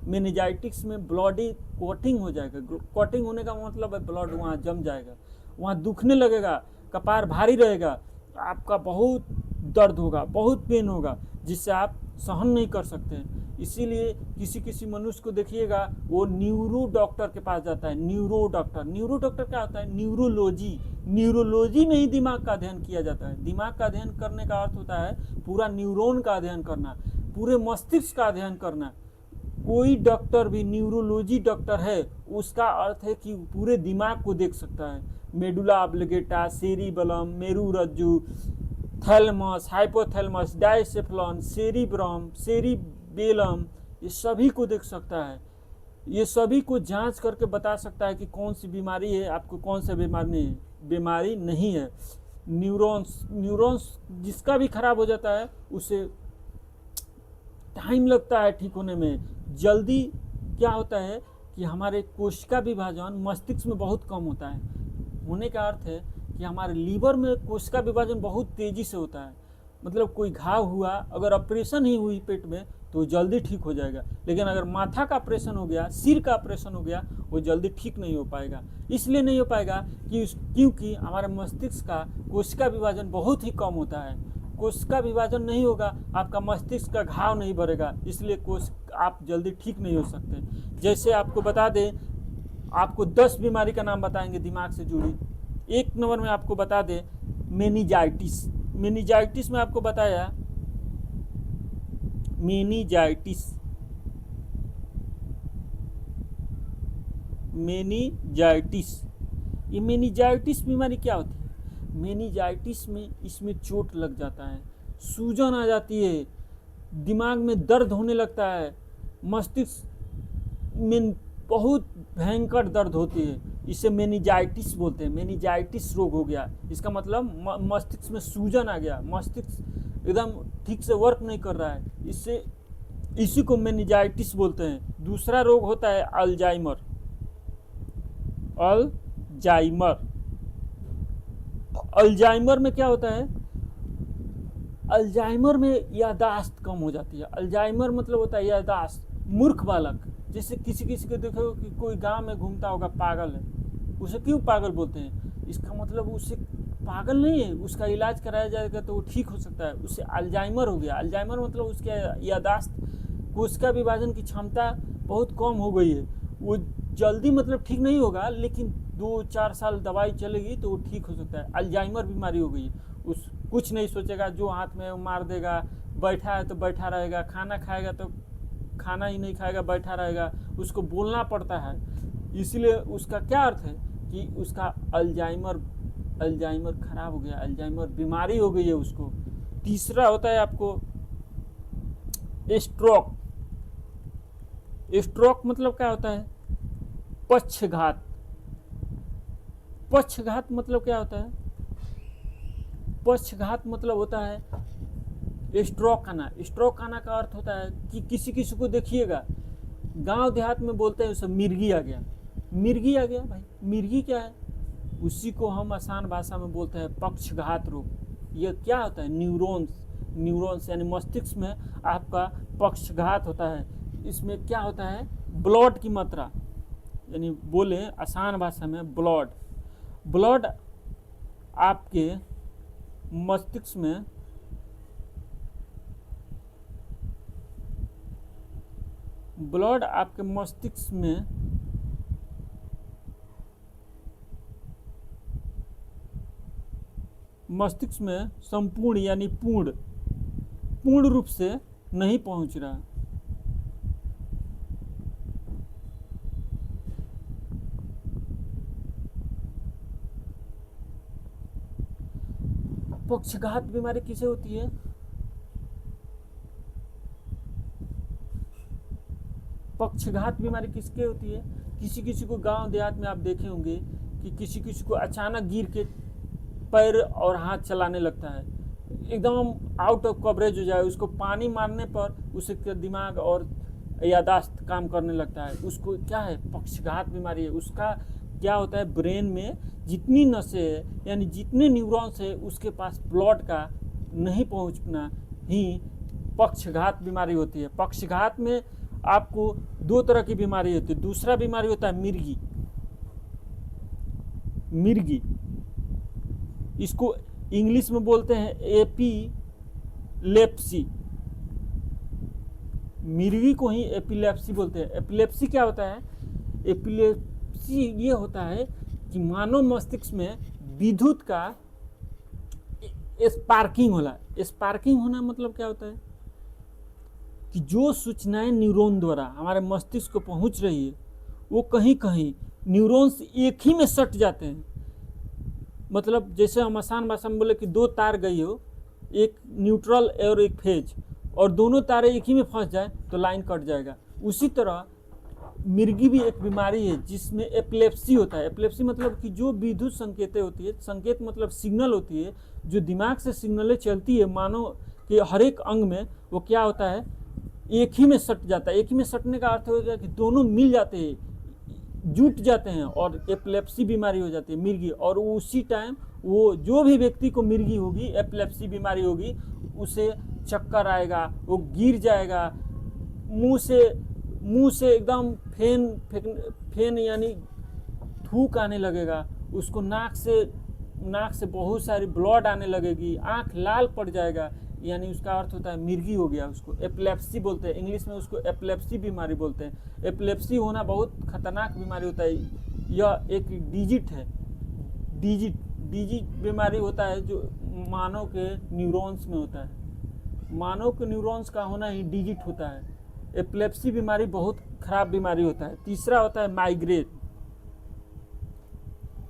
मेनिंजाइटिस में ब्लडी क्लॉटिंग हो जाएगा। क्लॉटिंग होने का मतलब है ब्लड वहाँ जम जाएगा, वहाँ दुखने लगेगा, कपार भारी रहेगा, आपका बहुत दर्द होगा, बहुत पेन होगा, जिससे आप सहन नहीं कर सकते हैं। इसीलिए किसी किसी मनुष्य को देखिएगा वो न्यूरो डॉक्टर के पास जाता है। न्यूरो डॉक्टर क्या होता है? न्यूरोलॉजी में ही दिमाग का अध्ययन किया जाता है। दिमाग का अध्ययन करने का अर्थ होता है पूरा न्यूरॉन का अध्ययन करना, पूरे मस्तिष्क का अध्ययन करना। कोई डॉक्टर भी न्यूरोलॉजी डॉक्टर है, उसका अर्थ है कि पूरे दिमाग को देख सकता है। मेडुला ऑब्लिगेटा, सेरिबेलम, मेरुरज्जु, thalamus, hypothalamus, diencephalon, cerebrum, cerebellum, ये सभी को देख सकता है। ये सभी को जांच करके बता सकता है कि कौन सी बीमारी है, आपको कौन सा बीमारी नहीं है। न्यूरॉन्स जिसका भी खराब हो जाता है उसे टाइम लगता है ठीक होने में। जल्दी क्या होता है कि हमारे कोशिका विभाजन मस्तिष्क में बहुत कम होता है। होने का अर्थ है कि हमारे लीवर में कोशिका विभाजन बहुत तेज़ी से होता है। मतलब कोई घाव हुआ, अगर ऑपरेशन ही हुई पेट में तो जल्दी ठीक हो जाएगा, लेकिन अगर माथा का ऑपरेशन हो गया, सिर का ऑपरेशन हो गया, वो जल्दी ठीक नहीं हो पाएगा। इसलिए नहीं हो पाएगा क्योंकि हमारे मस्तिष्क का कोशिका विभाजन बहुत ही कम होता है। कोशिका विभाजन नहीं होगा, आपका मस्तिष्क का घाव नहीं भरेगा, इसलिए आप जल्दी ठीक नहीं हो सकते। जैसे आपको बता दें, आपको 10 बीमारी का नाम बताएंगे दिमाग से जुड़ी। 1 नंबर में आपको बता दें मेनिंजाइटिस। मेनिंजाइटिस में आपको बताया मेनिंजाइटिस ये मेनिंजाइटिस बीमारी क्या होती है? मेनिंजाइटिस में इसमें चोट लग जाता है, सूजन आ जाती है, दिमाग में दर्द होने लगता है, मस्तिष्क में बहुत भयंकर दर्द होती है। इसे मेनिंजाइटिस बोलते हैं। मेनिंजाइटिस रोग हो गया, इसका मतलब मस्तिष्क में सूजन आ गया, मस्तिष्क एकदम ठीक से वर्क नहीं कर रहा है, इसी को मेनिंजाइटिस बोलते हैं। दूसरा रोग होता है अल्जाइमर। अल्जाइमर में क्या होता है? अल्जाइमर में यादाश्त कम हो जाती है। अल्जाइमर मतलब होता है यादाश्त, मूर्ख बालक। जैसे किसी को देखो कि कोई गांव में घूमता होगा, पागल है, उसे क्यों पागल बोलते हैं? इसका मतलब उसे पागल नहीं है, उसका इलाज कराया जाएगा तो वो ठीक हो सकता है। उसे अल्जाइमर हो गया। अल्जाइमर मतलब उसके यादाश्त, कोशिका विभाजन की क्षमता बहुत कम हो गई है। वो जल्दी मतलब ठीक नहीं होगा, लेकिन 2-4 साल दवाई चलेगी तो वो ठीक हो सकता है। अल्जाइमर बीमारी हो गई है। उस कुछ नहीं सोचेगा, जो हाथ में मार देगा, बैठा है तो बैठा रहेगा, खाना खाएगा तो खाना ही नहीं खाएगा, बैठा रहेगा, उसको बोलना पड़ता है। इसलिए उसका क्या अर्थ है कि उसका अल्जाइमर खराब हो गया, अल्जाइमर बीमारी हो गई है उसको। तीसरा होता है आपको स्ट्रोक। स्ट्रोक मतलब क्या होता है? पक्षघात। पक्षघात मतलब क्या होता है? पक्षघात मतलब होता है स्ट्रोक आना। स्ट्रोक आना का अर्थ होता है कि किसी को देखिएगा, गांव देहात में बोलते हैं उसे मिर्गी आ गया। मिर्गी आ गया भाई, मिर्गी क्या है? उसी को हम आसान भाषा में बोलते हैं पक्षघात रोग। ये क्या होता है? न्यूरॉन्स यानी मस्तिष्क में आपका पक्षघात होता है। इसमें क्या होता है? ब्लड की मात्रा, यानी बोले आसान भाषा में ब्लड आपके मस्तिष्क में संपूर्ण यानी पूर्ण रूप से नहीं पहुंच रहा। पक्षघात बीमारी किसे होती है? पक्षघात बीमारी किसके होती है? किसी को गांव देहात में आप देखे होंगे कि किसी को अचानक गिर के पैर और हाथ चलाने लगता है, एकदम आउट ऑफ कवरेज हो जाए, उसको पानी मारने पर उसके दिमाग और यादाश्त काम करने लगता है। उसको क्या है? पक्षघात बीमारी है। उसका क्या होता है? ब्रेन में जितनी नसें है यानी जितने न्यूरॉन्स है उसके पास ब्लड का नहीं पहुंचना ही पक्षघात बीमारी होती है। पक्षघात में आपको 2 तरह की बीमारी होती है। दूसरा बीमारी होता है मिर्गी। इसको इंग्लिश में बोलते हैं एपिलेप्सी। मिर्गी को ही एपिलेप्सी बोलते हैं। एपिलेप्सी क्या होता है? एपिलेप्सी ये होता है कि मानव मस्तिष्क में विद्युत का स्पार्किंग होला। स्पार्किंग होना मतलब क्या होता है कि जो सूचनाएं न्यूरॉन द्वारा हमारे मस्तिष्क को पहुंच रही है वो कहीं कहीं न्यूरॉन्स एक ही में सट जाते हैं। मतलब जैसे हम आसान भाषा में बोले कि दो तार गई हो, एक न्यूट्रल और एक फेज, और दोनों तारे एक ही में फंस जाए तो लाइन कट जाएगा। उसी तरह मिर्गी भी एक बीमारी है जिसमें एपिलेप्सी होता है। एपिलेप्सी मतलब कि जो विद्युत संकेतें होती है, संकेत मतलब सिग्नल होती है, जो दिमाग से सिग्नलें चलती है मानव के हर एक अंग में, वो क्या होता है, एक ही में सट जाता है। एक ही में सटने का अर्थ हो गया कि दोनों मिल जाते हैं, जुट जाते हैं और एपिलेप्सी बीमारी हो जाती है मिर्गी। और उसी टाइम वो जो भी व्यक्ति को मिर्गी होगी, एपिलेप्सी बीमारी होगी, उसे चक्कर आएगा, वो गिर जाएगा, मुंह से एकदम फेन यानी थूक आने लगेगा, उसको नाक से बहुत सारी ब्लड आने लगेगी, आंख लाल पड़ जाएगा, यानी उसका अर्थ होता है मिर्गी हो गया। उसको एपिलेप्सी बोलते हैं, इंग्लिश में उसको एपिलेप्सी बीमारी बोलते हैं। एपिलेप्सी होना बहुत खतरनाक बीमारी होता है। यह एक डिजिट है, डिजिट बीमारी होता है जो मानव के न्यूरॉन्स में होता है। मानव के न्यूरॉन्स का होना ही डिजिट होता है। एपिलेप्सी बीमारी बहुत खराब बीमारी होता है। तीसरा होता है माइग्रेन।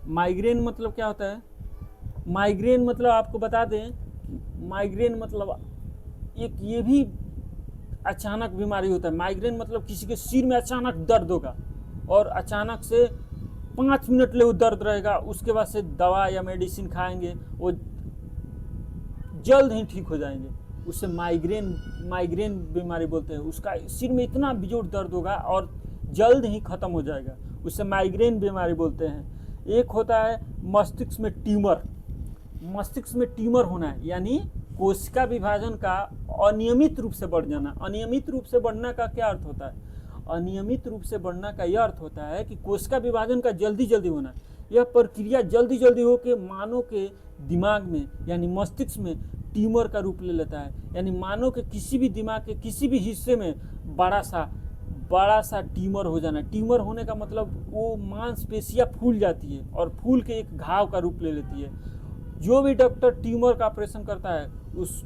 माइग्रेन मतलब क्या होता है? माइग्रेन मतलब आपको बता दें, माइग्रेन मतलब एक ये भी अचानक बीमारी होता है। माइग्रेन मतलब किसी के सिर में अचानक दर्द होगा और अचानक से 5 मिनट ले वो दर्द रहेगा, उसके बाद से दवा या मेडिसिन खाएंगे वो जल्द ही ठीक हो जाएंगे। उससे माइग्रेन बीमारी बोलते हैं। उसका सिर में इतना बेजोड़ दर्द होगा और जल्द ही खत्म हो जाएगा, उससे माइग्रेन बीमारी बोलते हैं। एक होता है मस्तिष्क में ट्यूमर। मस्तिष्क में ट्यूमर होना है यानी कोशिका विभाजन का अनियमित रूप से बढ़ जाना। अनियमित रूप से बढ़ना का क्या अर्थ होता है? अनियमित रूप से बढ़ना का यह अर्थ होता है कि कोशिका विभाजन का जल्दी जल्दी होना। यह प्रक्रिया जल्दी जल्दी होकर मानव के दिमाग में यानी मस्तिष्क में ट्यूमर का रूप ले लेता है। यानी मानव के किसी भी दिमाग के किसी भी हिस्से में बड़ा सा ट्यूमर हो जाना। ट्यूमर होने का मतलब वो मांसपेशियां फूल जाती है और फूल के एक घाव का रूप ले लेती है। जो भी डॉक्टर ट्यूमर का ऑपरेशन करता है उस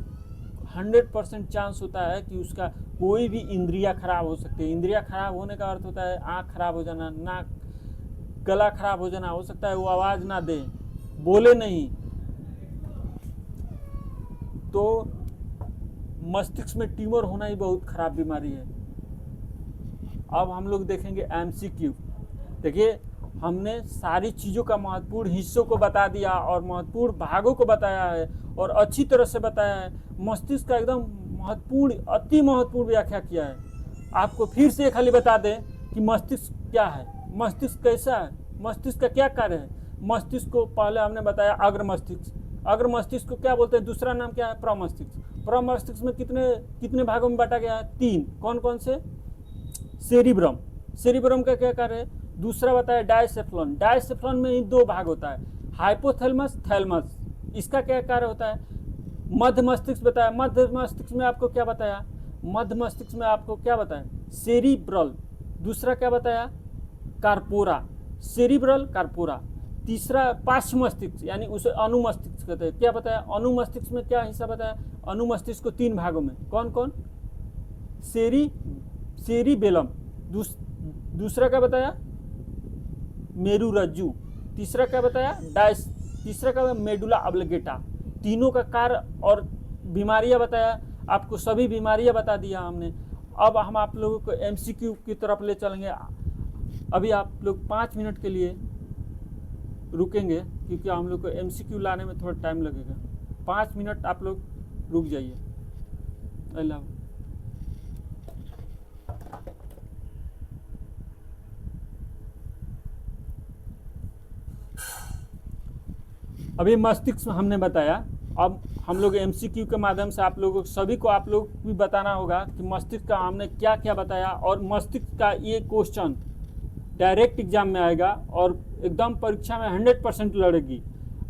100% चांस होता है कि उसका कोई भी इंद्रियां खराब हो सकती है। इंद्रियां खराब होने का अर्थ होता है आँख खराब हो जाना, नाक गला खराब हो जाना, हो सकता है वो आवाज़ ना दे, बोले नहीं। तो मस्तिष्क में ट्यूमर होना ही बहुत खराब बीमारी है। अब हम लोग देखेंगे MCQ। देखिए, हमने सारी चीज़ों का महत्वपूर्ण हिस्सों को बता दिया और महत्वपूर्ण भागों को बताया है और अच्छी तरह से बताया है। मस्तिष्क का एकदम अति महत्वपूर्ण व्याख्या किया है। आपको फिर से खाली बता दें कि मस्तिष्क क्या है, मस्तिष्क कैसा है, मस्तिष्क का क्या कार्य है। मस्तिष्क को पहले हमने बताया अग्र मस्तिष्क। अग्र मस्तिष्क को क्या बोलते हैं? दूसरा नाम क्या है? प्रमस्तिष्क। प्रमस्तिष्क में कितने भागों में बांटा गया है? 3। कौन कौन से? सेरिब्रम। सेरिब्रम का क्या कार्य है? दूसरा बताया डायसेफ्लॉन। डायसेफ्लॉन में ही 2 भाग होता है, हाइपोथैलेमस, थैलेमस। इसका क्या कार्य होता है? मध्य मस्तिष्क बताया। मध्य मस्तिष्क में आपको क्या बताया? मध्य मस्तिष्क में आपको क्या बताया? सेरिब्रल। दूसरा क्या बताया? कार्पोरा। Cerebral, corpora. तीसरा पार्श्व मस्तिष्क यानी उसे अनुमस्तिष्क कहते हैं। क्या बताया? अनुमस्तिष्क में क्या हिस्सा बताया? अनुमस्तिष्क को 3 भागों में। कौन कौन? सेरिबेलम। दूसरा क्या बताया? मेरुरज्जु। तीसरा क्या बताया? तीसरा क्या? मेडुला ऑब्लिगेटा। तीनों का कार्य और बीमारियां बताया। आपको सभी बीमारियां बता दिया हमने। अब हम आप लोगों को MCQ की तरफ ले चलेंगे। अभी आप लोग 5 मिनट के लिए रुकेंगे क्योंकि हम लोग को MCQ लाने में थोड़ा टाइम लगेगा। 5 मिनट आप लोग रुक जाइए। अल्लाह। अभी मस्तिष्क हमने बताया। अब हम लोग MCQ के माध्यम से आप लोगों सभी को आप लोग भी बताना होगा कि मस्तिष्क का हमने क्या क्या बताया। और मस्तिष्क का ये क्वेश्चन डायरेक्ट एग्जाम में आएगा और एकदम परीक्षा में 100% लड़ेगी।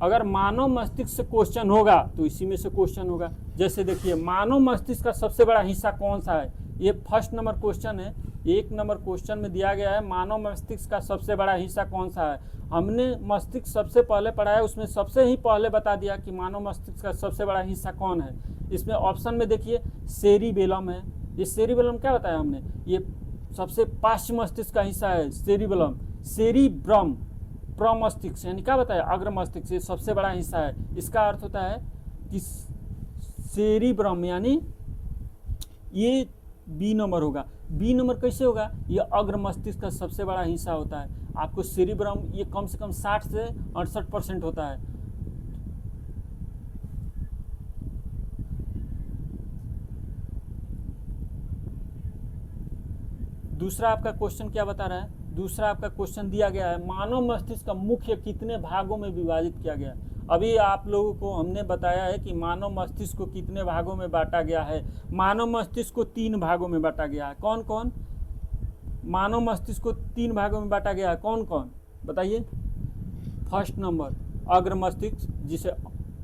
अगर मानव मस्तिष्क से क्वेश्चन होगा तो इसी में से क्वेश्चन होगा। जैसे देखिए, मानव मस्तिष्क का सबसे बड़ा हिस्सा कौन सा है? ये फर्स्ट नंबर क्वेश्चन है। 1 नंबर क्वेश्चन में दिया गया है मानव मस्तिष्क का सबसे बड़ा हिस्सा कौन सा है। हमने मस्तिष्क सबसे पहले पढ़ा है, उसमें सबसे ही पहले बता दिया कि मानव मस्तिष्क का सबसे बड़ा हिस्सा कौन है। इसमें ऑप्शन में देखिए सेरिबेलम है। ये सेरिबेलम क्या बताया हमने, ये सबसे पार्श्व मस्तिष्क का हिस्सा है सेरिबेलम। सेरिब्रम प्रमस्तिष्क यानी क्या बताया, अग्र मस्तिष्क, ये सबसे बड़ा हिस्सा है। इसका अर्थ होता है कि सेरिब्रम यानी ये बी नंबर होगा। बी नंबर कैसे होगा, ये अग्र मस्तिष्क का सबसे बड़ा हिस्सा होता है। आपको सेरिब्रम ये कम से कम 60 से 68% होता है। दूसरा आपका क्वेश्चन क्या बता रहा है, दूसरा आपका क्वेश्चन दिया गया है मानव मस्तिष्क का मुख्य कितने भागों में विभाजित किया गया है। अभी आप लोगों को हमने बताया है कि मानव मस्तिष्क को कितने भागों में बांटा गया है। मानव मस्तिष्क को 3 भागों में बांटा गया है। कौन कौन, मानव मस्तिष्क को 3 भागों में बांटा गया है, कौन कौन बताइए। फर्स्ट नंबर अग्र मस्तिष्क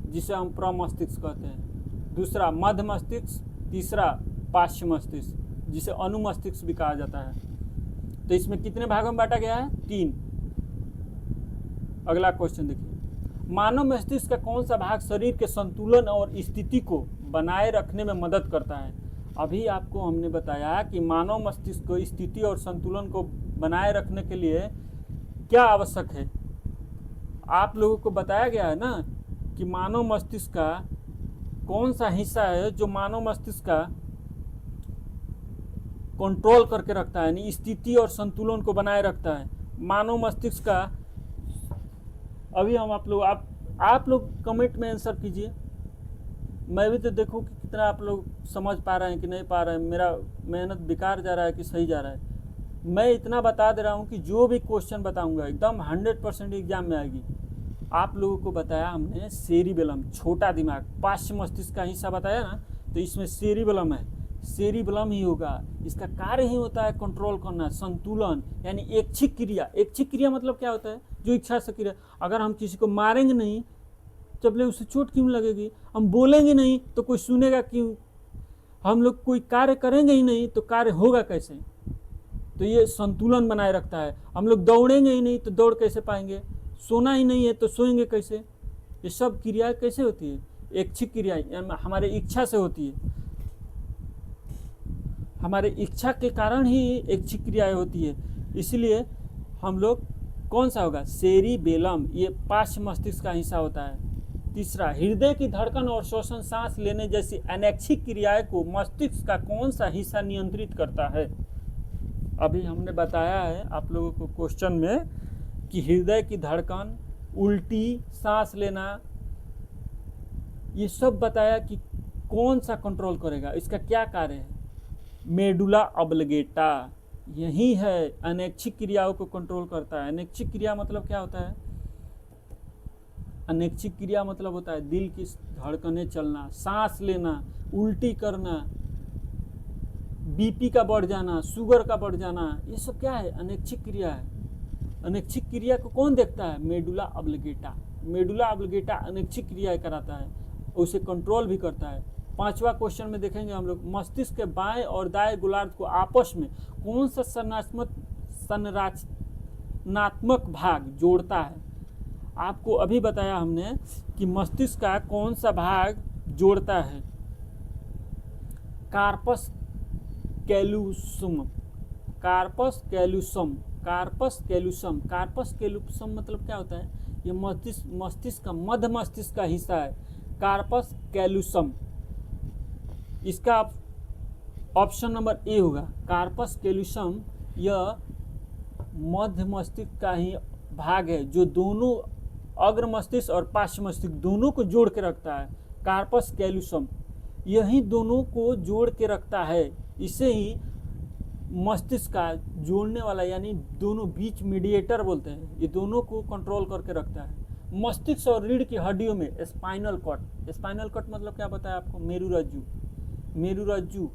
जिसे हम प्रमस्तिष्क कहते हैं, दूसरा मध्य मस्तिष्क, तीसरा पार्श्व मस्तिष्क जिसे अनुमस्तिष्क भी कहा जाता है। तो इसमें कितने भागों में बांटा गया है, 3। अगला क्वेश्चन देखिए, मानव मस्तिष्क का कौन सा भाग शरीर के संतुलन और स्थिति को बनाए रखने में मदद करता है। अभी आपको हमने बताया कि मानव मस्तिष्क को स्थिति और संतुलन को बनाए रखने के लिए क्या आवश्यक है। आप लोगों को बताया गया है ना कि मानव मस्तिष्क का कौन सा हिस्सा है जो मानव मस्तिष्क का कंट्रोल करके रखता है, यानी स्थिति और संतुलन को बनाए रखता है। मानव मस्तिष्क का अभी हम आप लोग कमेंट में आंसर कीजिए। मैं भी तो देखूं कि कितना आप लोग समझ पा रहे हैं कि नहीं पा रहे हैं, मेरा मेहनत बेकार जा रहा है कि सही जा रहा है। मैं इतना बता दे रहा हूं कि जो भी क्वेश्चन बताऊंगा एकदम 100% एग्जाम में आएगी। आप लोगों को बताया हमने सेरिबेलम छोटा दिमाग पार्श्व मस्तिष्क का हिस्सा बताया ना, तो इसमें सेरिबेलम है, सेरिबेलम ही होगा। इसका कार्य ही होता है कंट्रोल करना, संतुलन, यानी ऐच्छिक क्रिया। ऐच्छिक क्रिया मतलब क्या होता है, जो इच्छा से क्रिया। अगर हम किसी को मारेंगे नहीं जब ले उसे चोट क्यों लगेगी, हम बोलेंगे नहीं तो कोई सुनेगा क्यों, हम लोग कोई कार्य करेंगे ही नहीं तो कार्य होगा कैसे। तो ये संतुलन बनाए रखता है। हम लोग दौड़ेंगे ही नहीं तो दौड़ कैसे पाएंगे, सोना ही नहीं है तो सोएंगे कैसे। ये सब क्रियाएं कैसे होती है, ऐच्छिक क्रियाएं हमारे इच्छा से होती है। हमारे इच्छा के कारण ही ऐच्छिक क्रियाएं होती है। इसलिए हम लोग कौन सा होगा, सेरिबेलम, ये पार्श्व मस्तिष्क का हिस्सा होता है। तीसरा, हृदय की धड़कन और श्वसन, सांस लेने जैसी अनैच्छिक क्रियाएं को मस्तिष्क का कौन सा हिस्सा नियंत्रित करता है। अभी हमने बताया है आप लोगों को क्वेश्चन में कि हृदय की धड़कन, उल्टी, सांस लेना, ये सब बताया कि कौन सा कंट्रोल करेगा, इसका क्या कार्य है। मेडुला ऑब्लिगेटा यही है, अनैच्छिक क्रियाओं को कंट्रोल करता है। अनैच्छिक क्रिया मतलब क्या होता है, अनैच्छिक क्रिया मतलब होता है दिल की धड़कनें चलना, सांस लेना, उल्टी करना, बीपी का बढ़ जाना, शुगर का बढ़ जाना, ये सब क्या है, अनैच्छिक क्रिया है। अनैच्छिक क्रिया को कौन देखता है, मेडुला ऑब्लिगेटा। मेडुला ऑब्लिगेटा अनैच्छिक क्रिया कराता है, उसे कंट्रोल भी करता है। 5वां क्वेश्चन में देखेंगे हम लोग, मस्तिष्क के बाएं और दाएं गोलार्ध को आपस में कौन सा संरचनात्मक भाग जोड़ता है। आपको अभी बताया हमने कि मस्तिष्क का कौन सा भाग जोड़ता है, कार्पस कैलुसम। कार्पस कैलुसम, कार्पस कैलुसम, कार्पस कैलुसम मतलब क्या होता है, ये मस्तिष्क का मध्य मस्तिष्क का हिस्सा है, कार्पस कैलुसम। इसका ऑप्शन नंबर ए होगा, कार्पस कैलुसम। यह मध्य मस्तिष्क का ही भाग है जो दोनों अग्र मस्तिष्क और पार्श्व मस्तिष्क दोनों को जोड़ के रखता है। कार्पस कैलुसम यही दोनों को जोड़ के रखता है, इसे ही मस्तिष्क का जोड़ने वाला यानी दोनों बीच मीडिएटर बोलते हैं। ये दोनों को कंट्रोल करके रखता है। मस्तिष्क और रीढ़ की हड्डियों में स्पाइनल कॉर्ड, स्पाइनल कॉर्ड मतलब क्या बताया आपको, मेरुरज्जु, मेरुरज्जु,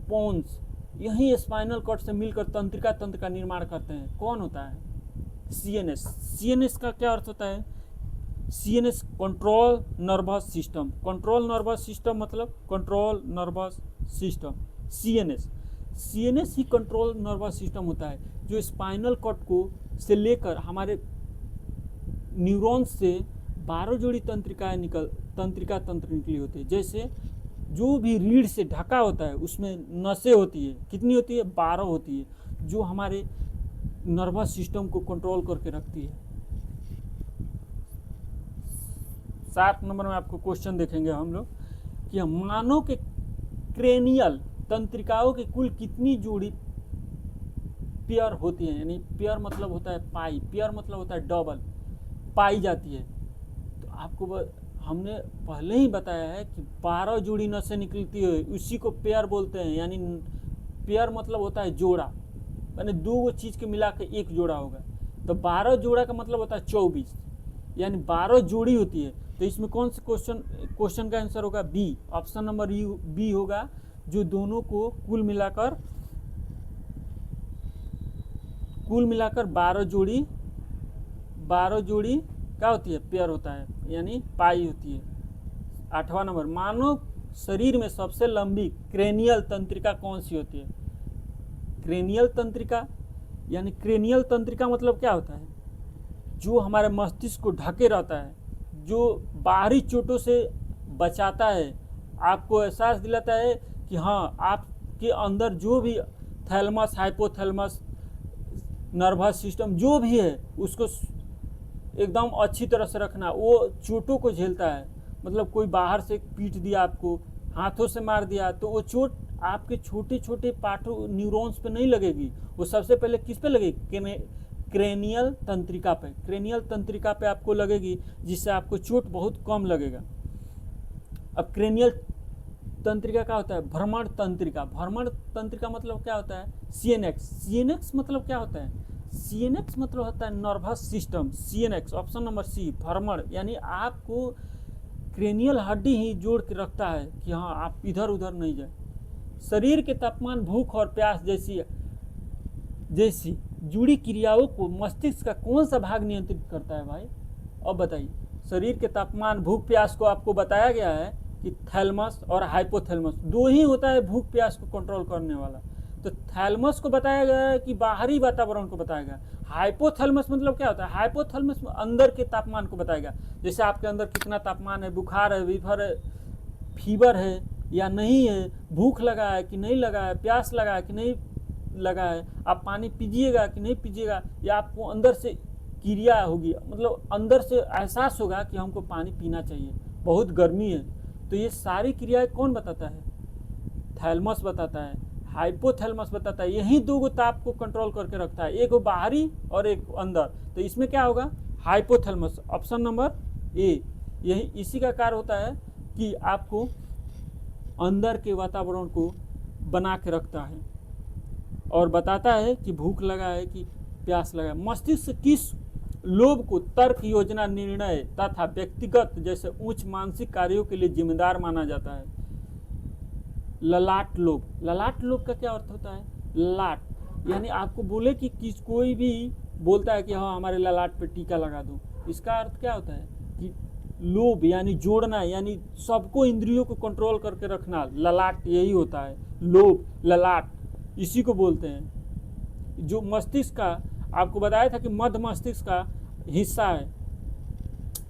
पोन्स, यही स्पाइनल कॉर्ड से मिलकर तंत्रिका तंत्र का निर्माण करते हैं। कौन होता है, सीएनएस। सीएनएस का क्या अर्थ होता है, CNS control nervous system. Control nervous system मतलब control nervous system, CNS. CNS ही कंट्रोल नर्वस सिस्टम होता है, जो स्पाइनल कॉर्ड को से लेकर हमारे न्यूरॉन्स से 12 जोड़ी तंत्रिका तंत्र निकली होती है। जैसे जो भी रीढ़ से ढका होता है उसमें नसें होती है, कितनी होती है? 12 होती है, जो हमारे नर्वस सिस्टम को कंट्रोल करके रखती है। 7 नंबर में आपको क्वेश्चन देखेंगे हम लोग कि मानव के क्रेनियल तंत्रिकाओं की कुल कितनी जोड़ी पेयर होती है, यानी पेयर मतलब होता है पाई, पेयर मतलब होता है डबल, पाई जाती है। तो आपको हमने पहले ही बताया है कि 12 जोड़ी नसें निकलती है, उसी को पेयर बोलते हैं। यानी पेयर मतलब होता है जोड़ा, यानी दो चीज़ के मिला के एक जोड़ा होगा। तो 12 जोड़ा का मतलब होता है 24, यानी 12 जोड़ी होती है। तो इसमें कौन से क्वेश्चन का आंसर होगा? बी, ऑप्शन नंबर बी होगा, जो दोनों को कुल मिलाकर 12 जोड़ी क्या होती है? पेयर होता है, यानी पाई होती है। 8वां नंबर, मानव शरीर में सबसे लंबी क्रेनियल तंत्रिका कौन सी होती है? क्रेनियल तंत्रिका, यानी क्रेनियल तंत्रिका मतलब क्या होता है? जो हमारे मस्तिष्क को ढके रहता है, जो बाहरी चोटों से बचाता है, आपको एहसास दिलाता है कि हाँ, आपके अंदर जो भी थैलमस, हाइपोथैलेमस, नर्वस सिस्टम जो भी है, उसको एकदम अच्छी तरह से रखना। वो चोटों को झेलता है, मतलब कोई बाहर से पीट दिया, आपको हाथों से मार दिया, तो वो चोट आपके छोटे छोटे पार्टों, न्यूरॉन्स पे नहीं लगेगी। वो सबसे पहले किस पे लगेगी? क्रेनियल तंत्रिका पे। क्रेनियल तंत्रिका पे आपको लगेगी, जिससे आपको चोट बहुत कम लगेगा। अब क्रेनियल तंत्रिका क्या होता है? भ्रमण तंत्रिका। भ्रमण तंत्रिका मतलब क्या होता है? सीएनएक्स। सीएनएक्स मतलब क्या होता है? सीएनएक्स मतलब होता है nervous system. CNS, option number C, भ्रमण, यानी आपको क्रेनियल हड्डी ही जोड़ के रखता है कि हाँ, आप इधर उधर नहीं जाए। शरीर के तापमान, भूख और प्यास जैसी जुड़ी क्रियाओं को मस्तिष्क का कौन सा भाग नियंत्रित करता है भाई? अब बताइए। शरीर के तापमान, भूख प्यास को आपको बताया गया है कि थैलमस और हाइपोथैलेमस, दो ही होता है भूख प्यास को कंट्रोल करने वाला। तो थैलमस को बताया गया है कि बाहरी वातावरण को बताया गया। हाइपोथैलेमस मतलब क्या होता है? हाइपोथैलेमस अंदर के तापमान को बताएगा। जैसे आपके अंदर कितना तापमान है, बुखार है, फीवर है या नहीं है, भूख लगा है कि नहीं लगा है, प्यास लगा है कि नहीं लगा है, आप पानी पीजिएगा कि नहीं पीजिएगा, या आपको अंदर से क्रिया होगी, मतलब अंदर से एहसास होगा कि हमको पानी पीना चाहिए, बहुत गर्मी है। तो ये सारी क्रियाएं कौन बताता है? थैलमस बताता है, हाइपोथैलेमस बताता है। यही दो ताप को कंट्रोल करके रखता है, एक बाहरी और एक अंदर। तो इसमें क्या होगा? Hypothalamus, option number A. यही इसी का कार्य होता है कि आपको अंदर के वातावरण को बना के रखता है और बताता है कि भूख लगा है कि प्यास लगा है। मस्तिष्क किस लोभ को तर्क, योजना, निर्णय तथा व्यक्तिगत जैसे उच्च मानसिक कार्यों के लिए जिम्मेदार माना जाता है? ललाट लोभ। ललाट लोभ का क्या अर्थ होता है? ललाट, यानी आपको बोले कि कोई भी बोलता है कि हाँ, हमारे ललाट पे टीका लगा दो, इसका अर्थ क्या होता है? कि लोभ यानी जोड़ना, यानी सबको इंद्रियों को कंट्रोल करके रखना, ललाट यही होता है। लोभ, ललाट, इसी को बोलते हैं। जो मस्तिष्क का आपको बताया था कि मध्य मस्तिष्क का हिस्सा है।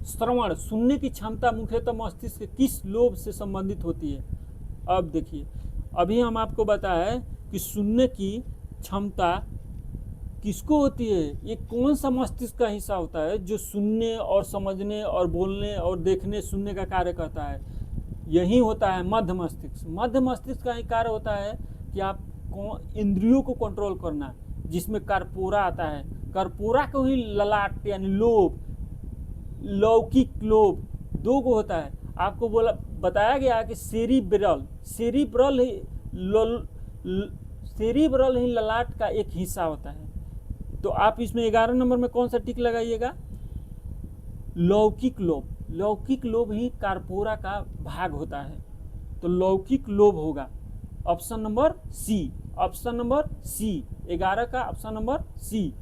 श्रवण, सुनने की क्षमता मुख्यतः मस्तिष्क के किस लोब से संबंधित होती है? अब देखिए, अभी हम आपको बताया कि सुनने की क्षमता किसको होती है, ये कौन सा मस्तिष्क का हिस्सा होता है जो सुनने और समझने और बोलने और देखने सुनने का कार्य करता है? यही होता है मध्य मस्तिष्क। मध्य मस्तिष्क का ही कार्य होता है कि आप इंद्रियों को कंट्रोल करना, जिसमें कर्पूरा आता है। कर्पूरा को ही ललाट यानी लोभ, लौकिक लोभ, दो को होता है। आपको बताया गया कि सेरिब्रल ही ललाट का एक हिस्सा होता है। तो आप इसमें 11 नंबर में कौन सा टिक लगाइएगा? लौकिक लोभ। लौकिक लोभ ही कर्पूरा का भाग होता है, तो लौकिक लोभ होगा option number C. Option number C, 11 का ऑप्शन नंबर सी।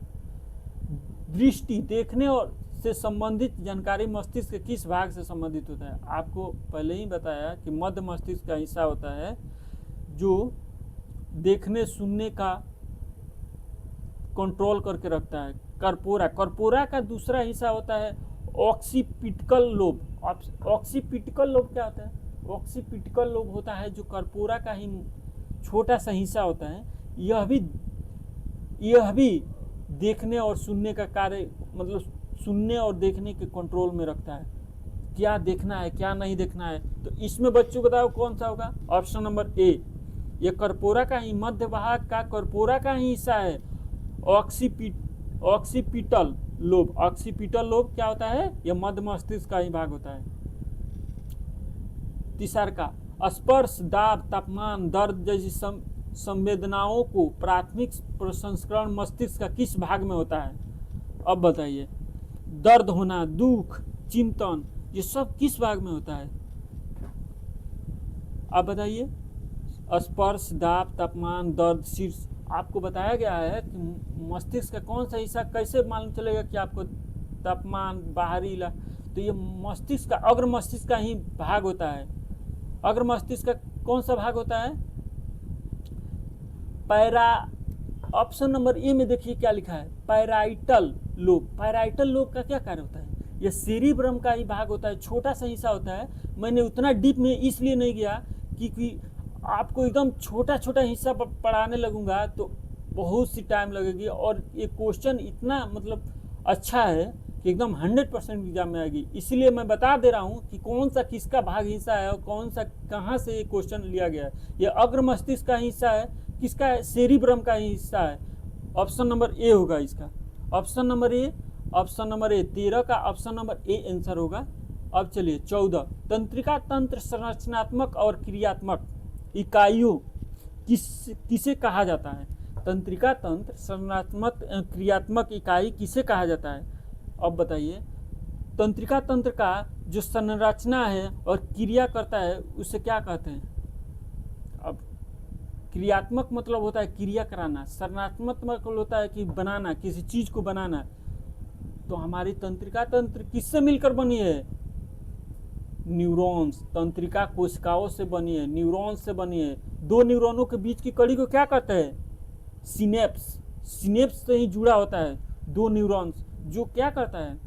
दृष्टि, देखने और से संबंधित जानकारी मस्तिष्क के किस भाग से संबंधित होता है? आपको पहले ही बताया कि मध्य मस्तिष्क का हिस्सा होता है जो देखने सुनने का कंट्रोल करके रखता है। कर्पोरा का दूसरा हिस्सा होता है ऑक्सीपिटल लोब। ऑक्सीपिटल लोब क्या होता है? ऑक्सीपिटल लोब होता है जो कर्पोरा का ही छोटा सा हिस्सा होता है। यह भी देखने और सुनने का कार्य, मतलब सुनने और देखने के कंट्रोल में रखता है, क्या देखना है क्या नहीं देखना है। तो इसमें बच्चों बताओ कौन सा होगा? ऑप्शन नंबर ए, ये कर्पोरा का ही, मध्य भाग का कर्पोरा का ही हिस्सा है ऑक्सीपिटल लोब। ऑक्सीपिटल लोब क्या होता है? यह मध्य मस्तिष्क का ही भाग होता है। तीसरा का स्पर्श, दाब, तापमान, दर्द जैसी संवेदनाओं को प्राथमिक प्रसंस्करण मस्तिष्क का किस भाग में होता है? अब बताइए, दर्द होना, दुख, चिंतन, ये सब किस भाग में होता है? अब बताइए, स्पर्श, दाब, तापमान, दर्द, शीर्ष, आपको बताया गया है कि मस्तिष्क का कौन सा हिस्सा, कैसे मालूम चलेगा कि आपको तापमान, बाहरी इला, तो ये मस्तिष्क का, अग्र मस्तिष्क का ही भाग होता है। अग्र मस्तिष्क का कौन सा भाग होता है? ऑप्शन नंबर ए में देखिए क्या लिखा है, पैराइटल लोब। पैराइटल लोब का क्या कार्य होता है? यह सेरिब्रम का ही भाग होता है, छोटा सा हिस्सा होता है। मैंने उतना डीप में इसलिए नहीं गया क्योंकि आपको एकदम छोटा छोटा हिस्सा पढ़ाने लगूंगा तो बहुत सी टाइम लगेगी, और ये क्वेश्चन इतना मतलब अच्छा है कि एकदम 100% एग्जाम में आएगी। इसलिए मैं बता दे रहा हूँ कि कौन सा किसका भाग हिस्सा है और कौन सा कहाँ से ये क्वेश्चन लिया गया है। ये अग्र मस्तिष्क का हिस्सा है, किसका है? सेरिब्रम का ही हिस्सा है। ऑप्शन नंबर ए होगा इसका, option number A, option number A. 13 का ऑप्शन नंबर ए आंसर होगा। अब चलिए 14, तंत्रिका तंत्र संरचनात्मक और क्रियात्मक इकाइयों किसे कहा जाता है? तंत्रिका तंत्र संरचनात्मक क्रियात्मक इकाई किसे कहा जाता है? अब बताइए, तंत्रिका तंत्र का जो संरचना है और क्रिया करता है उसे क्या कहते हैं? अब क्रियात्मक मतलब होता है क्रिया कराना, संरचनात्मक मतलब होता है कि बनाना, किसी चीज को बनाना। तो हमारी तंत्रिका तंत्र किससे मिलकर बनी है? न्यूरॉन्स, तंत्रिका कोशिकाओं से बनी है, न्यूरॉन्स से बनी है। दो न्यूरॉनों के बीच की कड़ी को क्या कहते हैं? सिनेप्स। सिनेप्स से ही जुड़ा होता है दो न्यूरॉन्स, जो क्या करता है?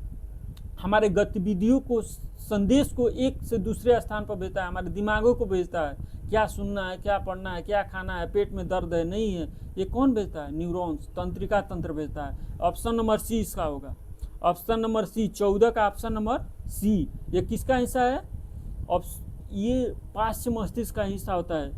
हमारे गतिविधियों को, संदेश को एक से दूसरे स्थान पर भेजता है, हमारे दिमागों को भेजता है, क्या सुनना है, क्या पढ़ना है, क्या खाना है, पेट में दर्द है, नहीं है, ये कौन भेजता है? न्यूरॉन्स, तंत्रिका तंत्र भेजता है। ऑप्शन नंबर सी इसका होगा, ऑप्शन नंबर सी। 14 का ऑप्शन नंबर सी। ये किसका हिस्सा है? ये पार्श्व मस्तिष्क का हिस्सा होता है।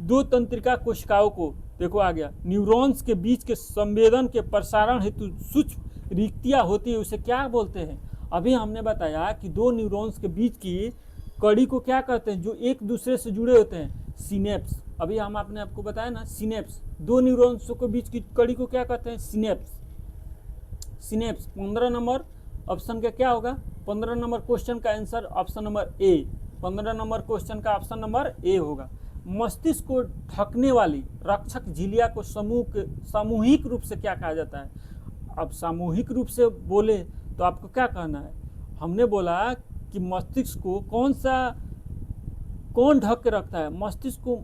दो तंत्रिका कोशिकाओं को, देखो आ गया, न्यूरॉन्स के बीच के संवेदन के प्रसारण हेतु सूक्ष्म रिक्तियां होती है, उसे क्या बोलते हैं? अभी हमने बताया कि दो न्यूरॉन्स के बीच की कड़ी को क्या कहते हैं, जो एक दूसरे से जुड़े होते हैं? सिनेप्स। अभी हम आपने आपको बताया ना, सिनेप्स। दो न्यूरॉन्स के बीच की कड़ी को क्या कहते हैं? सिनेप्स। सिनेप्स। 15 नंबर ऑप्शन का क्या होगा? 15 नंबर क्वेश्चन का answer option number A. 15 number question का ऑप्शन नंबर ए होगा। मस्तिष्क को ढकने वाली रक्षक झिल्लिया को सामूहिक रूप से क्या कहा जाता है? अब सामूहिक रूप से बोले तो आपको क्या कहना है? हमने बोला कि मस्तिष्क को कौन ढक के रखता है? मस्तिष्क को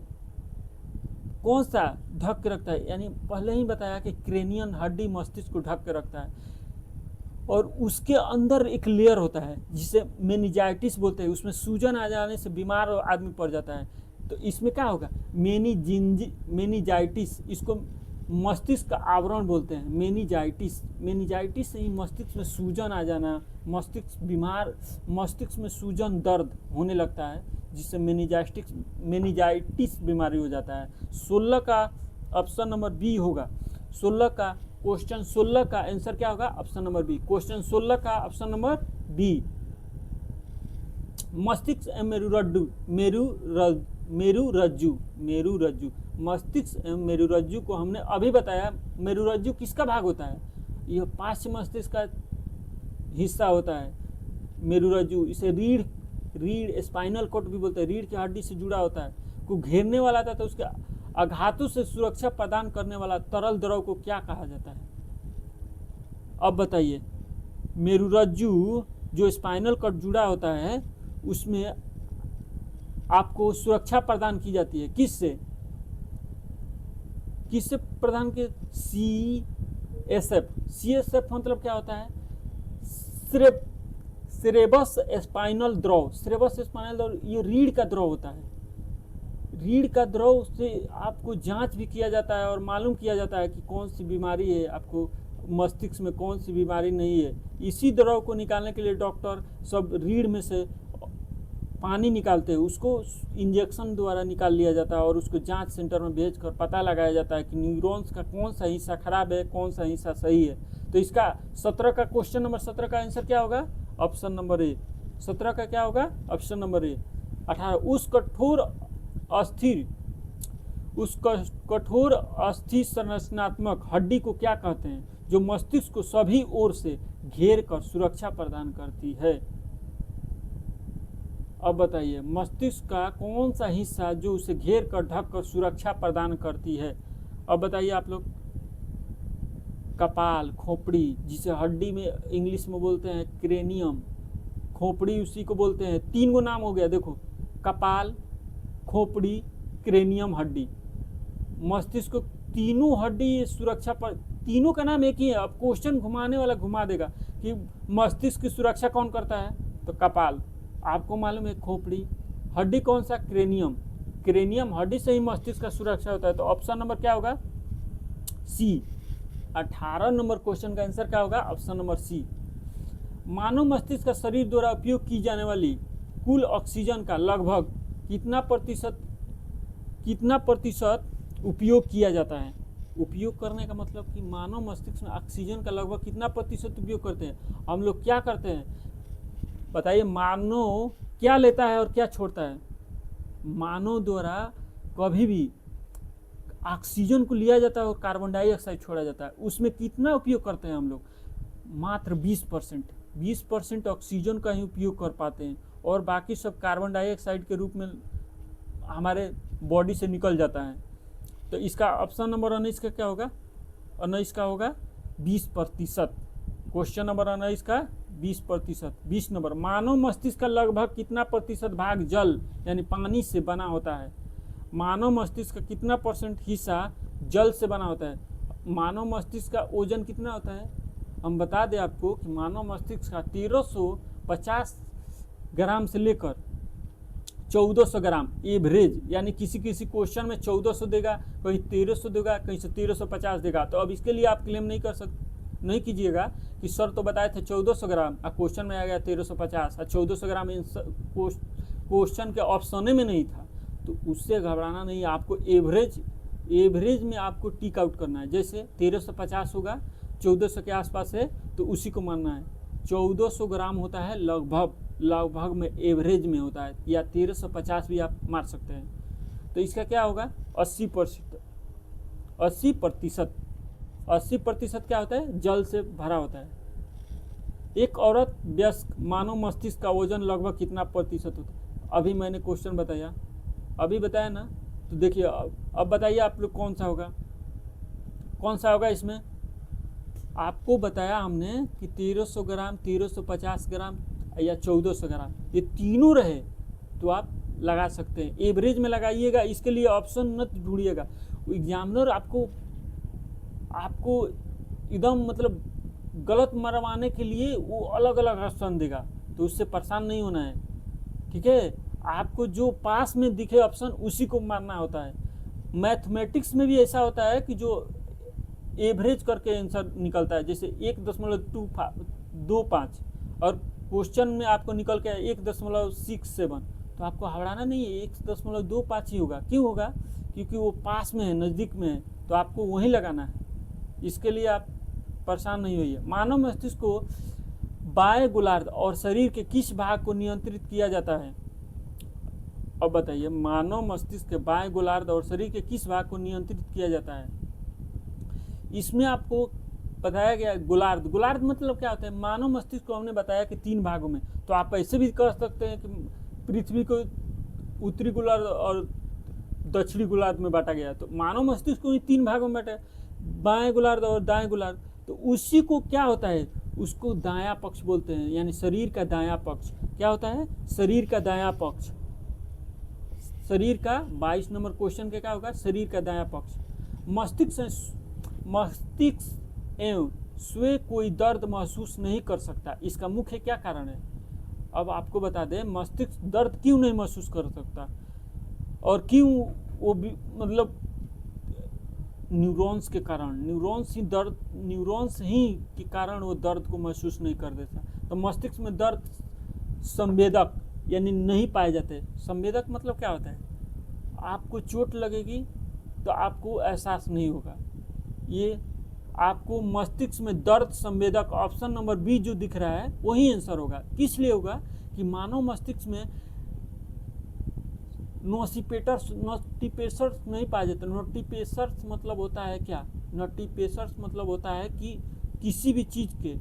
कौन सा ढक के रखता है? यानी पहले ही बताया कि क्रेनियन हड्डी मस्तिष्क को ढक के रखता है, और उसके अंदर एक लेयर होता है जिसे मेनिंजाइटिस बोलते हैं। उसमें सूजन आ जाने से बीमार आदमी पड़ जाता है, तो इसमें क्या होगा? मेनिंजाइटिस, इसको मस्तिष्क का आवरण बोलते हैं। मेनिंजाइटिस से ही मस्तिष्क में सूजन आ जाना, मस्तिष्क में सूजन, दर्द होने लगता है, जिससे मेनिंजाइटिस बीमारी हो जाता है। 16 का ऑप्शन नंबर बी होगा। 16 का क्वेश्चन 16 का आंसर क्या होगा? Option number B. क्वेश्चन 16 का ऑप्शन नंबर बी। मस्तिष्क एवं मेरुरज्जु। मस्तिष्क एवं मेरुरज्जु को हमने अभी बताया। मेरुरज्जु किसका भाग होता है? यह पार्श्व मस्तिष्क का हिस्सा होता है मेरुरज्जु। इसे रीढ़ स्पाइनल कॉर्ड भी बोलते हैं। रीढ़ की हड्डी से जुड़ा होता है, को घेरने वाला था, तो उसके आघातों से सुरक्षा प्रदान करने वाला तरल द्रव को क्या कहा जाता है? अब बताइए, मेरुरज्जु जो स्पाइनल कॉर्ड जुड़ा होता है उसमें आपको सुरक्षा प्रदान की जाती है, किससे? किससे प्रदान किए? CSF मतलब क्या होता है? सेरेबस स्पाइनल द्रव। सेरेबस स्पाइनल द्रव ये रीढ़ का द्रव होता है। रीढ़ का द्रव से आपको जांच भी किया जाता है और मालूम किया जाता है कि कौन सी बीमारी है आपको, मस्तिष्क में कौन सी बीमारी नहीं है। इसी द्रव को निकालने के लिए डॉक्टर सब रीढ़ में से पानी निकालते हैं, उसको इंजेक्शन द्वारा निकाल लिया जाता है और उसको जांच सेंटर में भेजकर पता लगाया जाता है कि न्यूरॉन्स का कौन सा हिस्सा खराब है, कौन सा हिस्सा सही है। तो इसका 17 का क्वेश्चन नंबर 17 का आंसर क्या होगा? Option number A. 17 का क्या होगा? Option number A. 18 उस कठोर अस्थि संरचनात्मक हड्डी को क्या कहते हैं जो मस्तिष्क को सभी ओर से घेर कर सुरक्षा प्रदान करती है? अब बताइए, मस्तिष्क का कौन सा हिस्सा जो उसे घेर कर ढक कर सुरक्षा प्रदान करती है? अब बताइए आप लोग। कपाल, खोपड़ी, जिसे हड्डी में इंग्लिश में बोलते हैं क्रेनियम, खोपड़ी उसी को बोलते हैं। 3 गो नाम हो गया, देखो, कपाल, खोपड़ी, क्रेनियम, हड्डी। मस्तिष्क को तीनों हड्डी सुरक्षा पर, तीनों का नाम एक ही है। अब क्वेश्चन घुमाने वाला घुमा देगा कि मस्तिष्क की सुरक्षा कौन करता है, तो कपाल। आपको मालूम है खोपड़ी, हड्डी कौन सा? क्रेनियम। क्रेनियम हड्डी से ही मस्तिष्क का सुरक्षा होता है। तो ऑप्शन नंबर क्या होगा? सी। 18 नंबर क्वेश्चन का आंसर क्या होगा? ऑप्शन नंबर सी। मानव मस्तिष्क का शरीर द्वारा उपयोग की जाने वाली कुल ऑक्सीजन का लगभग कितना प्रतिशत उपयोग किया जाता है? उपयोग करने का मतलब कि मानव मस्तिष्क में ऑक्सीजन का लगभग कितना प्रतिशत उपयोग करते हैं? हम लोग क्या करते हैं बताइए? मानव क्या लेता है और क्या छोड़ता है? मानव द्वारा कभी भी ऑक्सीजन को लिया जाता है और कार्बन डाइऑक्साइड छोड़ा जाता है। उसमें कितना उपयोग करते हैं हम लोग? मात्र 20% ऑक्सीजन का ही उपयोग कर पाते हैं और बाकी सब कार्बन डाइऑक्साइड के रूप में हमारे बॉडी से निकल जाता है। तो इसका ऑप्शन नंबर 19 का क्या होगा? 19 का होगा 20%। क्वेश्चन नंबर 19 का 20%। 20 नंबर, मानव मस्तिष्क का लगभग कितना प्रतिशत भाग जल यानी पानी से बना होता है? मानव मस्तिष्क का कितना % हिस्सा जल से बना होता है? मानव मस्तिष्क का ओजन कितना होता है? हम बता दें आपको कि मानव मस्तिष्क का 1350 ग्राम से लेकर 1400 ग्राम एवरेज, यानी किसी क्वेश्चन में 1400 देगा, कहीं 1300 देगा, कहीं से 1350 देगा। तो अब इसके लिए आप क्लेम नहीं कीजिएगा कि सर तो बताए थे 1400 ग्राम और क्वेश्चन में आ गया 1350 और 1400 ग्राम क्वेश्चन के ऑप्शन में नहीं था। तो उससे घबराना नहीं, आपको एवरेज में आपको टिक आउट करना है। जैसे 1350 होगा, 1400 के आसपास है तो उसी को मानना है। 1400 ग्राम होता है लगभग में, एवरेज में होता है, या 1350 भी आप मार सकते हैं। तो इसका क्या होगा? 80% क्या होता है? जल से भरा होता है। एक औरत वयस्क मानव मस्तिष्क का वजन लगभग कितना प्रतिशत होता है? अभी मैंने क्वेश्चन बताया ना। तो देखिए अब बताइए आप लोग कौन सा होगा इसमें? आपको बताया हमने कि 1300 ग्राम, 1350 ग्राम या 1400 ग्राम, ये तीनों रहे तो आप लगा सकते हैं। एवरेज में लगाइएगा, इसके लिए ऑप्शन मत ढूंढिएगा। एग्जामिनर आपको एकदम मतलब गलत मरवाने के लिए वो अलग अलग ऑप्शन देगा, तो उससे परेशान नहीं होना है, ठीक है? आपको जो पास में दिखे ऑप्शन उसी को मानना होता है। मैथमेटिक्स में भी ऐसा होता है कि जो एवरेज करके आंसर निकलता है, जैसे 1.25 और क्वेश्चन में आपको निकल के 1.67, तो आपको हड़ाना नहीं है, 1.25 ही होगा। क्यों होगा? क्योंकि वो पास में है, नज़दीक में है, तो आपको वहीं लगाना है। इसके लिए आप परेशान नहीं होइए। मानव मस्तिष्क को बाएं गोलार्ध और शरीर के किस भाग को नियंत्रित किया जाता है? अब बताइए, मानव मस्तिष्क के बाएं गोलार्ध और शरीर के किस भाग को नियंत्रित किया जाता है? इसमें आपको बताया गया गोलार्ध मतलब क्या होता है? मानव मस्तिष्क को हमने बताया कि 3 भागों में, तो आप ऐसे भी कह सकते हैं कि पृथ्वी को उत्तरी गोलार्ध और दक्षिणी गोलार्ध में बांटा गया। तो मानव मस्तिष्क को 3 भागों में बांटा, बाएं गोलार्ध और दाएं गोलार्ध। तो उसी को क्या होता है? उसको दायां पक्ष बोलते हैं, यानी शरीर का दायां पक्ष। क्या होता है? शरीर का दायां पक्ष। शरीर का 22 नंबर क्वेश्चन के क्या होगा? शरीर का दायां पक्ष। मस्तिष्क एवं स्वयं कोई दर्द महसूस नहीं कर सकता, इसका मुख्य क्या कारण है? अब आपको बता दें, मस्तिष्क दर्द क्यों नहीं महसूस कर सकता और क्यों? वो भी मतलब न्यूरॉन्स के कारण, न्यूरॉन्स ही के कारण वो दर्द को महसूस नहीं कर देता। तो मस्तिष्क में दर्द संवेदक यानी नहीं पाए जाते। संवेदक मतलब क्या होता है? आपको चोट लगेगी तो आपको एहसास नहीं होगा, ये आपको मस्तिष्क में दर्द संवेदक, ऑप्शन नंबर बी जो दिख रहा है वही आंसर होगा। किस लिए होगा कि मानव मस्तिष्क में नोटिपेटर्स नहीं पाए जाते। नोटिपेटर्स मतलब होता है क्या? नोटिपेटर्स मतलब होता है कि किसी भी चीज के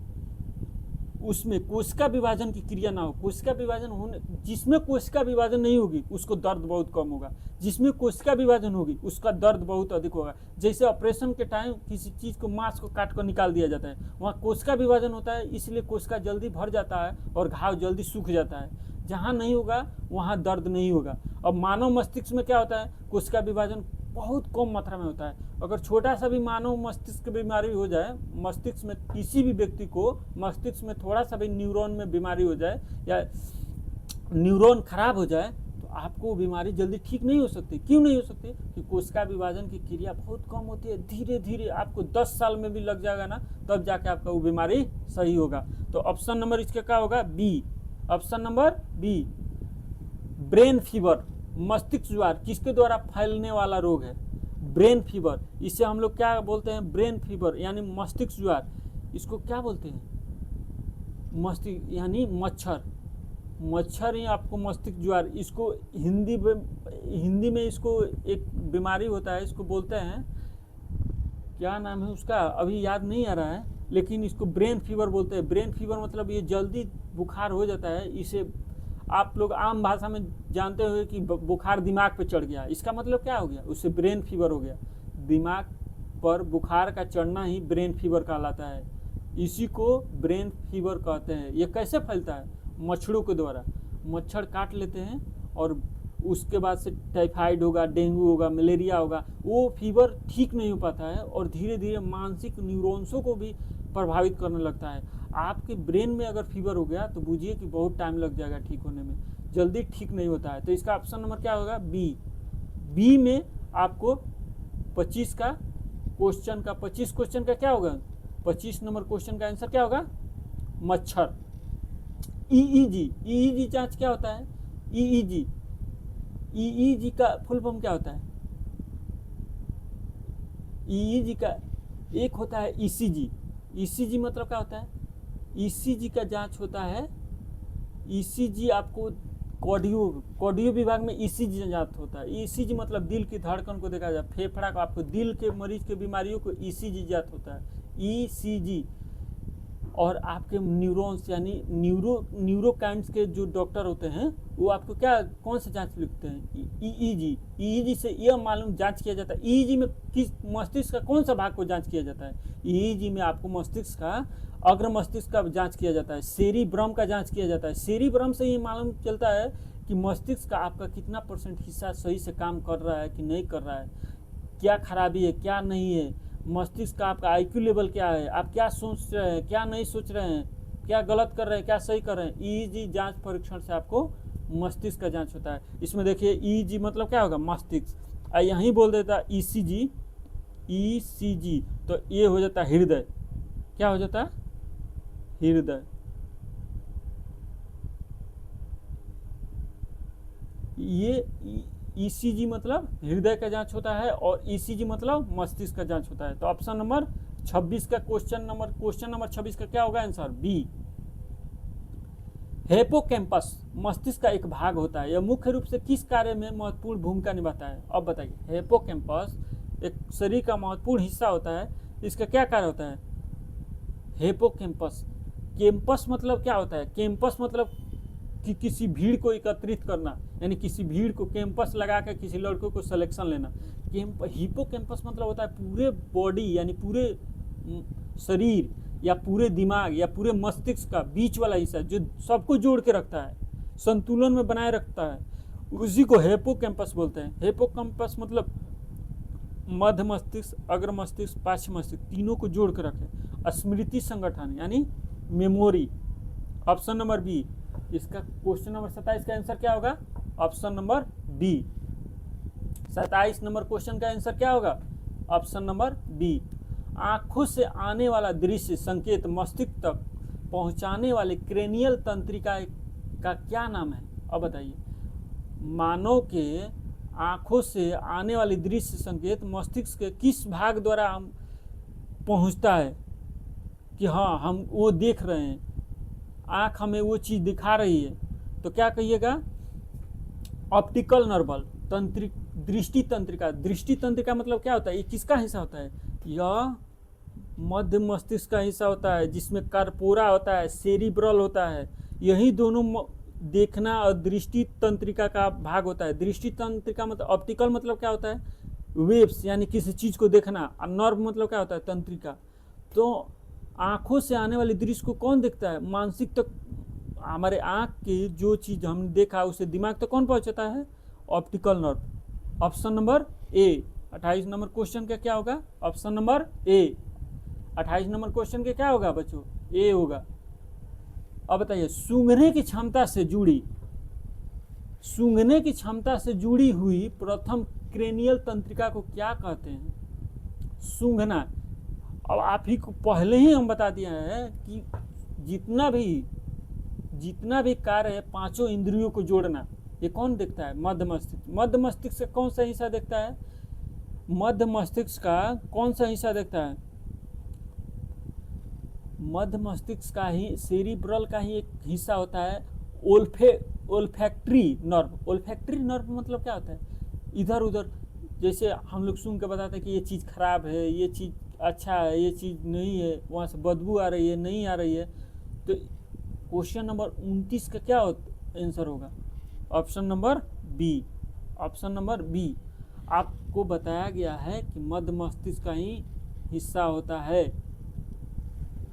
उसमें कोशिका विभाजन की क्रिया ना हो। कोशिका विभाजन होने, जिसमें कोशिका विभाजन नहीं होगी उसको दर्द बहुत कम होगा, जिसमें कोशिका विभाजन होगी उसका दर्द बहुत अधिक होगा। जैसे ऑपरेशन के टाइम किसी चीज को, मांस को काट कर निकाल दिया जाता है, वहाँ कोशिका विभाजन होता है, इसलिए कोशिका जल्दी भर जाता है और घाव जल्दी सूख जाता है। जहाँ नहीं होगा वहाँ दर्द नहीं होगा। अब मानव मस्तिष्क में क्या होता है? कोशिका विभाजन बहुत कम मात्रा में होता है। अगर छोटा सा भी मानव मस्तिष्क बीमारी हो जाए, मस्तिष्क में किसी भी व्यक्ति को मस्तिष्क में थोड़ा सा भी न्यूरॉन में बीमारी हो जाए या न्यूरॉन खराब हो जाए तो आपको बीमारी जल्दी ठीक नहीं हो सकती। क्यों नहीं हो सकती? कि कोशिका विभाजन की क्रिया बहुत कम होती है। धीरे धीरे आपको 10 साल में भी लग जाएगा ना, तब जाके आपका वो बीमारी सही होगा। तो ऑप्शन नंबर इसका क्या होगा? B. Option number B. Brain fever, मस्तिष्क ज्वर किसके द्वारा फैलने वाला रोग है? Brain fever. इसे हम लोग क्या बोलते हैं? ब्रेन फीवर यानी मस्तिष्क ज्वर। इसको क्या बोलते हैं? मस्तिष्क यानी मच्छर ही आपको मस्तिष्क ज्वर। इसको हिंदी में इसको एक बीमारी होता है, इसको बोलते हैं, क्या नाम है उसका अभी याद नहीं आ रहा है, लेकिन इसको ब्रेन फीवर बोलते हैं। ब्रेन फीवर मतलब ये जल्दी बुखार हो जाता है। इसे आप लोग आम भाषा में जानते हुए कि बुखार दिमाग पे चढ़ गया, इसका मतलब क्या हो गया? उससे ब्रेन फीवर हो गया। दिमाग पर बुखार का चढ़ना ही ब्रेन फीवर कहलाता है। इसी को ब्रेन फीवर कहते हैं। ये कैसे फैलता है? मच्छरों के द्वारा। मच्छर काट लेते हैं और उसके बाद से टाइफाइड होगा, डेंगू होगा, मलेरिया होगा, वो फीवर ठीक नहीं हो पाता है और धीरे धीरे मानसिक न्यूरॉन्सों को भी प्रभावित करने लगता है। आपके ब्रेन में अगर फीवर हो गया तो बूझिए कि बहुत टाइम लग जाएगा ठीक होने में, जल्दी ठीक नहीं होता है। तो इसका ऑप्शन नंबर क्या होगा? बी। बी में आपको 25 क्वेश्चन का क्या होगा? 25 नंबर क्वेश्चन का आंसर क्या होगा? मच्छर। ईईजी जांच क्या होता है? ईईजी का फुल फॉर्म क्या होता है? ईईजी का एक होता है ईसीजी। ईसीजी मतलब क्या होता है? ईसीजी का जांच होता है। ईसीजी आपको कार्डियो विभाग में ईसीजी जांच होता है। ईसीजी मतलब दिल की धड़कन को देखा जाए, फेफड़ा को, आपको दिल के मरीज के बीमारियों को ईसीजी जांच होता है, ईसीजी। और आपके न्यूरॉन्स यानी न्यूरोकाइंड्स के जो डॉक्टर होते हैं वो आपको क्या, कौन सा जांच लिखते हैं? ईईजी से यह मालूम जांच किया जाता है। ईईजी में किस मस्तिष्क का कौन सा भाग को जांच किया जाता है? ईईजी में आपको मस्तिष्क का, अग्र मस्तिष्क का जांच किया जाता है, सेरिब्रम का जांच किया जाता है। सेरिब्रम से ये मालूम चलता है कि मस्तिष्क का आपका कितना % हिस्सा सही से काम कर रहा है कि नहीं कर रहा है, क्या खराबी है क्या नहीं है, मस्तिष्क का आपका आईक्यू लेवल क्या है, आप क्या सोच रहे हैं क्या नहीं सोच रहे हैं, क्या गलत कर रहे हैं क्या सही कर रहे हैं। ईईजी जांच परीक्षण से आपको मस्तिष्क का जांच होता है। इसमें देखिए ईईजी मतलब क्या होगा? मस्तिष्क। यहीं बोल देता ईसीजी, ईसीजी तो ये हो जाता है हृदय। क्या हो जाता है? हृदय। ये ईसीजी मतलब हृदय का जांच होता है और ईसीजी मतलब मस्तिष्क का जांच होता है। तो ऑप्शन नंबर 26 का क्वेश्चन नंबर 26 का क्या होगा आंसर? बी। हिप्पोकैम्पस मस्तिष्क का एक भाग होता है, यह मुख्य रूप से किस कार्य में महत्वपूर्ण भूमिका निभाता है? अब बताइए, हिप्पोकैम्पस एक शरीर का महत्वपूर्ण हिस्सा होता है, इसका क्या कार्य होता है? हिप्पोकैम्पस। कैंपस मतलब क्या होता है? कैंपस मतलब कि किसी भीड़ को एकत्रित करना, यानी किसी भीड़ को कैंपस लगा कर किसी लड़कों को सिलेक्शन लेना। हिप्पोकैम्पस मतलब होता है पूरे बॉडी यानी पूरे शरीर या पूरे दिमाग या पूरे मस्तिष्क का बीच वाला हिस्सा जो सबको जोड़ के रखता है, संतुलन में बनाए रखता है, उसी को हिप्पोकैम्पस बोलते हैं। हिप्पोकैम्पस मतलब मध्य मस्तिष्क, अग्र मस्तिष्क, पार्श्व मस्तिष्क तीनों को जोड़ कर रखें। स्मृति संगठन यानी मेमोरी। Option number B. इसका क्वेश्चन नंबर 27 का आंसर क्या होगा? Option number B. 27 नंबर क्वेश्चन का आंसर क्या होगा? Option number B. आंखों से आने वाला दृश्य संकेत मस्तिष्क तक पहुंचाने वाले क्रेनियल तंत्रिका का क्या नाम है? अब बताइए। मानव के आंखों से आने वाली दृश्य संकेत मस्तिष्क के किस भाग द्वारा हम पहुंचता है कि हाँ हम वो देख रहे हैं, आंख हमें वो चीज दिखा रही है? तो क्या कहिएगा? ऑप्टिकल नर्वल तंत्रिक दृष्टि तंत्रिका। दृष्टि तंत्रिका मतलब क्या होता है? ये किसका हिस्सा होता है? यह मध्य मस्तिष्क का हिस्सा होता है, जिसमें कार्पोरा होता है, सेरिब्रल होता है। यही दोनों देखना और दृष्टि तंत्रिका का भाग होता है। दृष्टि तंत्रिका मतलब ऑप्टिकल मतलब क्या होता है? वेव्स यानी किसी चीज को देखना, और नर्व मतलब क्या होता है? तंत्रिका। तो आंखों से आने वाली दृश्य को कौन देखता है? मानसिक तक। हमारे आंख की जो चीज हमने देखा उसे दिमाग तक कौन पहुंचाता है? Optical nerve. Option number A. 28 number question का क्या होगा? Option number A. 28 number question के क्या होगा बच्चों? ए होगा। अब बताइए, सूंघने की क्षमता से जुड़ी हुई प्रथम क्रेनियल तंत्रिका को क्या कहते हैं? सूंघना। अब आप ही को पहले ही हम बता दिया है कि जितना भी कार्य है पांचों इंद्रियों को जोड़ना, ये कौन देखता है? मध्य मस्तिष्क। मध्य मस्तिष्क का कौन सा हिस्सा देखता है? मध्य मस्तिष्क का कौन सा हिस्सा देखता है? मध्य मस्तिष्क का ही सेरिब्रल का ही एक हिस्सा होता है ओल्फैक्टरी नर्व। ओल्फैक्टरी नर्व मतलब क्या होता है? इधर उधर, जैसे हम लोग सुन के बताते हैं कि ये चीज़ खराब है, ये चीज़ अच्छा है, ये चीज़ नहीं है, वहाँ से बदबू आ रही है, नहीं आ रही है। तो क्वेश्चन नंबर 29 का क्या आंसर होगा? Option number B. Option number B. आपको बताया गया है कि मध्य मस्तिष्क का ही हिस्सा होता है।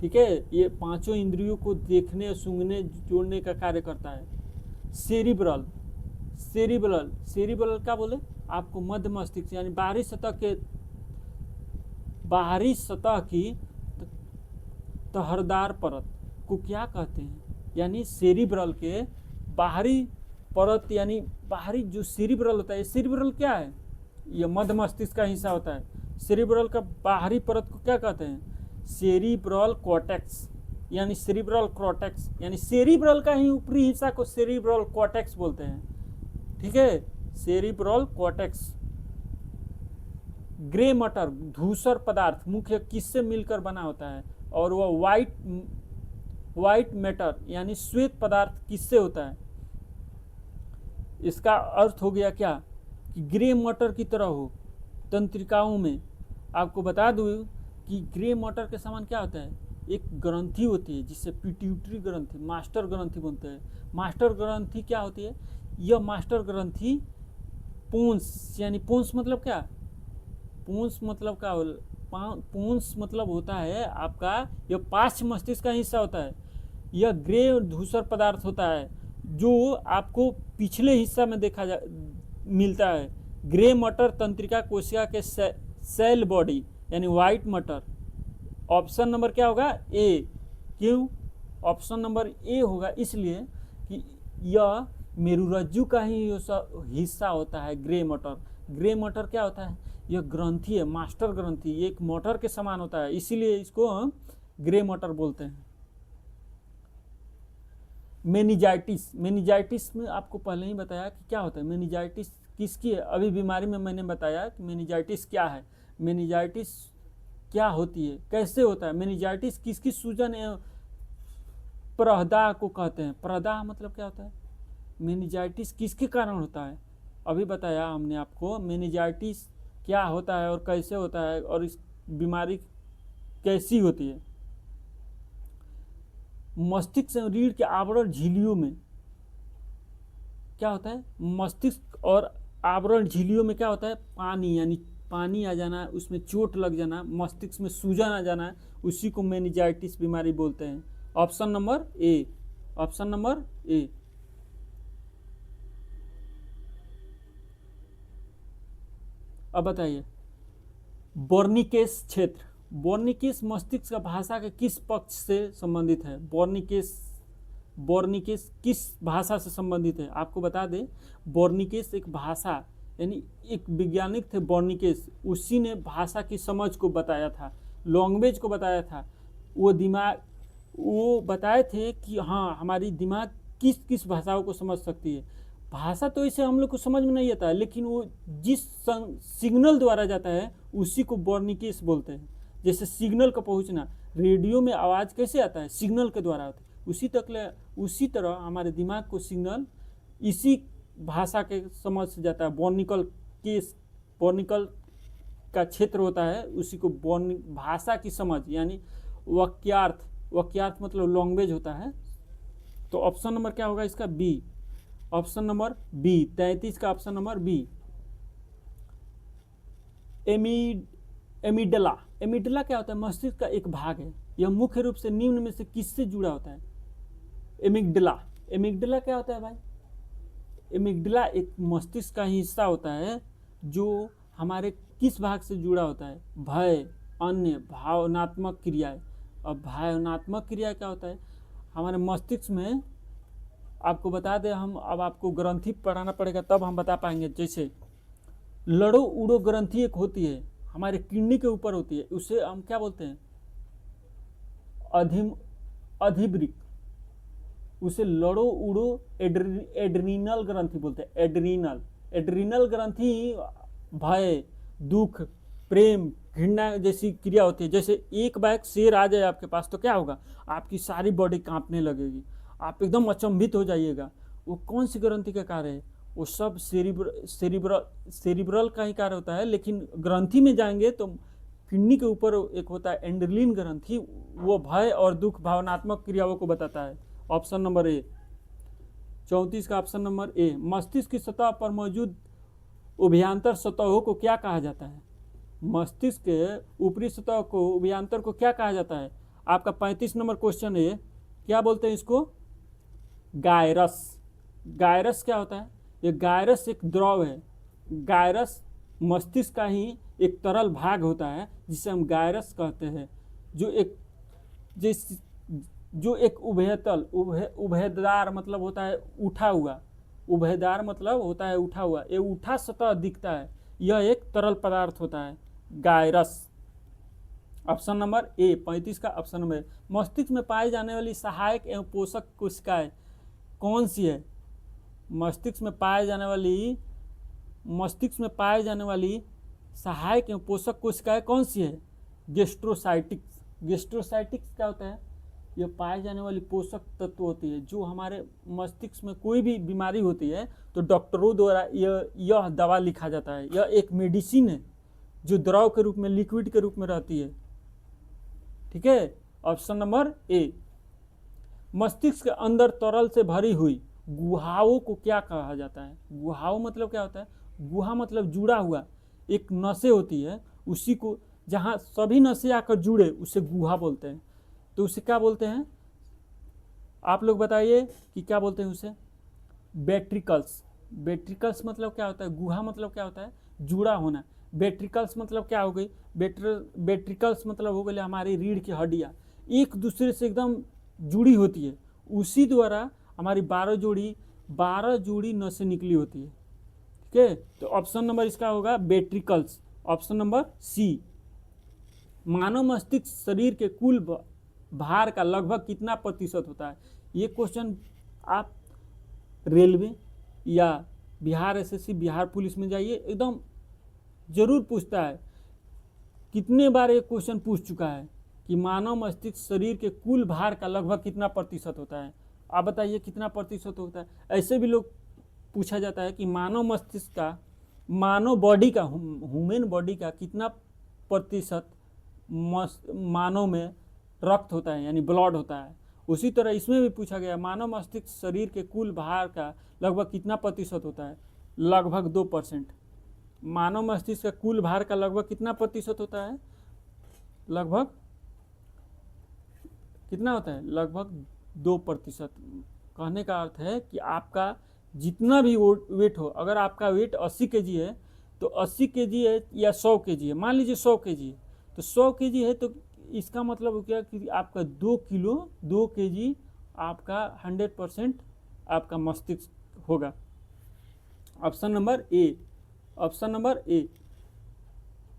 ठीक है, ये पांचों इंद्रियों को देखने, सूंघने, जोड़ने का कार्य करता है। सेरिब्रल क्या बोले आपको? मध्य मस्तिष्क यानी बाहरी सतह की तहरदार परत को क्या कहते हैं? यानी सेरिब्रल के बाहरी परत यानी बाहरी जो सेरिब्रल होता है, सेरिब्रल क्या है? यह मध्य मस्तिष्क का हिस्सा होता है। सेरिब्रल का बाहरी परत को क्या कहते हैं? सेरिब्रल कॉर्टेक्स यानी सेरिब्रल कॉर्टेक्स, यानी सेरिब्रल का ही ऊपरी हिस्सा को सेरिब्रल कॉर्टेक्स बोलते हैं। ठीक है, सेरिब्रल कॉर्टेक्स। ग्रे मटर धूसर पदार्थ मुख्य किससे मिलकर बना होता है? और वह व्हाइट मैटर यानी श्वेत पदार्थ किससे होता है? इसका अर्थ हो गया क्या कि ग्रे मटर की तरह हो तंत्रिकाओं में। आपको बता दूं कि ग्रे मटर के समान क्या होता है? एक ग्रंथि होती है जिससे पिट्यूटरी ग्रंथि, मास्टर ग्रंथि बनते हैं। मास्टर ग्रंथि क्या होती है? यह मास्टर ग्रंथि पोन्स यानी पोन्स मतलब क्या? पोन्स मतलब क्या? पोन्स मतलब होता है आपका, यह पार्श्व मस्तिष्क का हिस्सा होता है। यह ग्रे धूसर पदार्थ होता है जो आपको पिछले हिस्सा में मिलता है। ग्रे मटर तंत्रिका कोशिका के सेल बॉडी यानी व्हाइट मटर। ऑप्शन नंबर क्या होगा? ए। क्यों ऑप्शन नंबर ए होगा? इसलिए कि यह मेरुरज्जु का ही हिस्सा होता है ग्रे मटर। ग्रे मटर क्या होता है? यह ग्रंथि है, मास्टर ग्रंथि, एक मोटर के समान होता है, इसीलिए इसको हम ग्रे मटर बोलते हैं। मेनिजाइटिस में आपको पहले ही बताया कि क्या होता है। मेनिजाइटिस किसकी है? अभी बीमारी में मैंने बताया कि मेनिजाइटिस क्या है, मेनिजाइटिस क्या होती है, कैसे होता है। मेनिजाइटिस किसकी सूजन एवं प्रदाह को कहते हैं। प्रदाह मतलब क्या होता है? मेनिजाइटिस किसके कारण होता है? अभी बताया हमने आपको मेनिजाइटिस क्या होता है और कैसे होता है और इस बीमारी कैसी होती है। मस्तिष्क और रीढ़ के आवरण झिल्लियों में क्या होता है? मस्तिष्क और आवरण झिल्लियों में क्या होता है? पानी, यानी पानी आ जाना, उसमें चोट लग जाना, मस्तिष्क में सूजन आ जाना, उसी को मेनिजाइटिस बीमारी बोलते हैं। Option number A. Option number A. अब बताइए, बोर्निकेस क्षेत्र, बोर्निकेस मस्तिष्क का भाषा के किस पक्ष से संबंधित है? बोर्निकेस किस भाषा से संबंधित है? आपको बता दें, बोर्निकेस एक भाषा, यानी एक वैज्ञानिक थे बोर्निकेस, उसी ने भाषा की समझ को बताया था, लैंग्वेज को बताया था। वो बताए थे कि हाँ, हमारी दिमाग किस किस भाषाओं को समझ सकती है। भाषा तो इसे हम लोग को समझ में नहीं आता है, लेकिन वो जिस सिग्नल द्वारा जाता है उसी को बोर्निकेस बोलते हैं। जैसे सिग्नल का पहुंचना, रेडियो में आवाज़ कैसे आता है? सिग्नल के द्वारा आता है। उसी तरह हमारे दिमाग को सिग्नल इसी भाषा के समझ से जाता है। बोर्निकल का क्षेत्र होता है, उसी को भाषा की समझ, यानी वाक्यार्थ मतलब लैंग्वेज होता है। तो ऑप्शन नंबर क्या होगा इसका? बी। ऑप्शन नंबर बी, 33 का ऑप्शन नंबर बी। एमिडला, एमिडला क्या होता है? मस्तिष्क का एक भाग है। यह मुख्य रूप से निम्न में से किससे जुड़ा होता है? एमिगडला। एमिगडला क्या होता है भाई? एमिगडला एक मस्तिष्क का ही हिस्सा होता है जो हमारे किस भाग से जुड़ा होता है? भय, अन्य, भावनात्मक क्रियाएं। अब भावनात्मक क्रिया क्या होता है? हमारे मस्तिष्क में, आपको बता दें, हम अब आपको ग्रंथि पढ़ाना पड़ेगा तब हम बता पाएंगे। जैसे लड़ो उड़ो ग्रंथि एक होती है, हमारे किडनी के ऊपर होती है, उसे हम क्या बोलते हैं? अधिवृक्क। उसे लड़ो उड़ो एड्रीनल ग्रंथि बोलते हैं। एड्रीनल ग्रंथि भय, दुख, प्रेम, घृणा जैसी क्रिया होती है। जैसे एक बार शेर आ जाए आपके पास तो क्या होगा? आपकी सारी बॉडी कांपने लगेगी, आप एकदम अचंभित हो जाइएगा। वो कौन सी ग्रंथि का कार्य है? वो सब सेरिब्रल का ही कार्य होता है। लेकिन ग्रंथि में जाएंगे तो किडनी के ऊपर एक होता है एंड्रेलिन ग्रंथि, वो भय और दुख भावनात्मक क्रियाओं को बताता है। ऑप्शन नंबर ए, 34 का ऑप्शन नंबर ए। मस्तिष्क की सतह पर मौजूद उभयांतर सतहों को क्या कहा जाता है? मस्तिष्क के ऊपरी सतह को, उभयांतर को क्या कहा जाता है? आपका 35 नंबर क्वेश्चन है, क्या बोलते हैं इसको? गायरस। गायरस क्या होता है? ये गायरस एक द्रव है। गायरस मस्तिष्क का ही एक तरल भाग होता है जिसे हम गायरस कहते हैं, जो एक उभयदार मतलब होता है उठा हुआ। उभयदार मतलब होता है उठा हुआ, ये उठा सतह दिखता है, यह एक तरल पदार्थ होता है, गायरस। ऑप्शन नंबर ए, 35 का ऑप्शन नंबर। मस्तिष्क में पाई जाने वाली सहायक एवं पोषक कोशिकाएं कौन सी है? मस्तिष्क में पाए जाने वाली सहायक एवं पोषक कोशिकाएं कौन सी है? गेस्ट्रोसाइटिक्स। गेस्ट्रोसाइटिक्स क्या होता है? यह पाए जाने वाली पोषक तत्व होती है। जो हमारे मस्तिष्क में कोई भी बीमारी होती है तो डॉक्टरों द्वारा यह दवा लिखा जाता है। यह एक मेडिसिन है जो द्रव के रूप में, लिक्विड के रूप में रहती है। ठीक है, ऑप्शन नंबर ए। मस्तिष्क के अंदर तरल से भरी हुई गुहाओं को क्या कहा जाता है? गुहाओं मतलब क्या होता है? गुहा मतलब जुड़ा हुआ, एक नसें होती है, उसी को जहाँ सभी नसें आकर जुड़े उसे गुहा बोलते हैं। तो उसे क्या बोलते हैं? आप लोग बताइए कि क्या बोलते हैं उसे? वेट्रिकल्स। वेट्रिकल्स मतलब क्या होता है? गुहा मतलब क्या होता है? जुड़ा होना। वेट्रिकल्स मतलब क्या हो गई? वेट्रिकल्स मतलब हो गई हमारी रीढ़ की हड्डियाँ एक दूसरे से एकदम जुड़ी होती है, उसी द्वारा हमारी 12 जोड़ी नसें निकली होती है। ठीक है, तो ऑप्शन नंबर इसका होगा वेट्रिकल्स, ऑप्शन नंबर सी। मानव मस्तिष्क शरीर के कुल भार का लगभग कितना प्रतिशत होता है? ये क्वेश्चन आप रेलवे या बिहार एसएससी, बिहार पुलिस में जाइए, एकदम जरूर पूछता है। कितने बार ये क्वेश्चन पूछ चुका है कि मानव मस्तिष्क शरीर के कुल भार का लगभग कितना प्रतिशत होता है? आप बताइए कितना प्रतिशत होता है? ऐसे भी लोग पूछा जाता है कि मानव मस्तिष्क का, मानव बॉडी का, ह्यूमन बॉडी का कितना प्रतिशत मानव में रक्त होता है, यानी ब्लड होता है। उसी तरह इसमें भी पूछा गया, मानव मस्तिष्क शरीर के कुल भार का लगभग कितना प्रतिशत होता है? लगभग 2%। मानव मस्तिष्क का कुल भार का लगभग कितना प्रतिशत होता है? लगभग कितना होता है? लगभग 2%। कहने का अर्थ है कि आपका जितना भी वेट हो, अगर आपका वेट 80 kg है तो 80 केजी है या 100 केजी है, मान लीजिए 100 केजी है, तो 100 केजी है तो इसका मतलब क्या कि आपका 2 केजी आपका 100% आपका मस्तिष्क होगा। ऑप्शन नंबर ए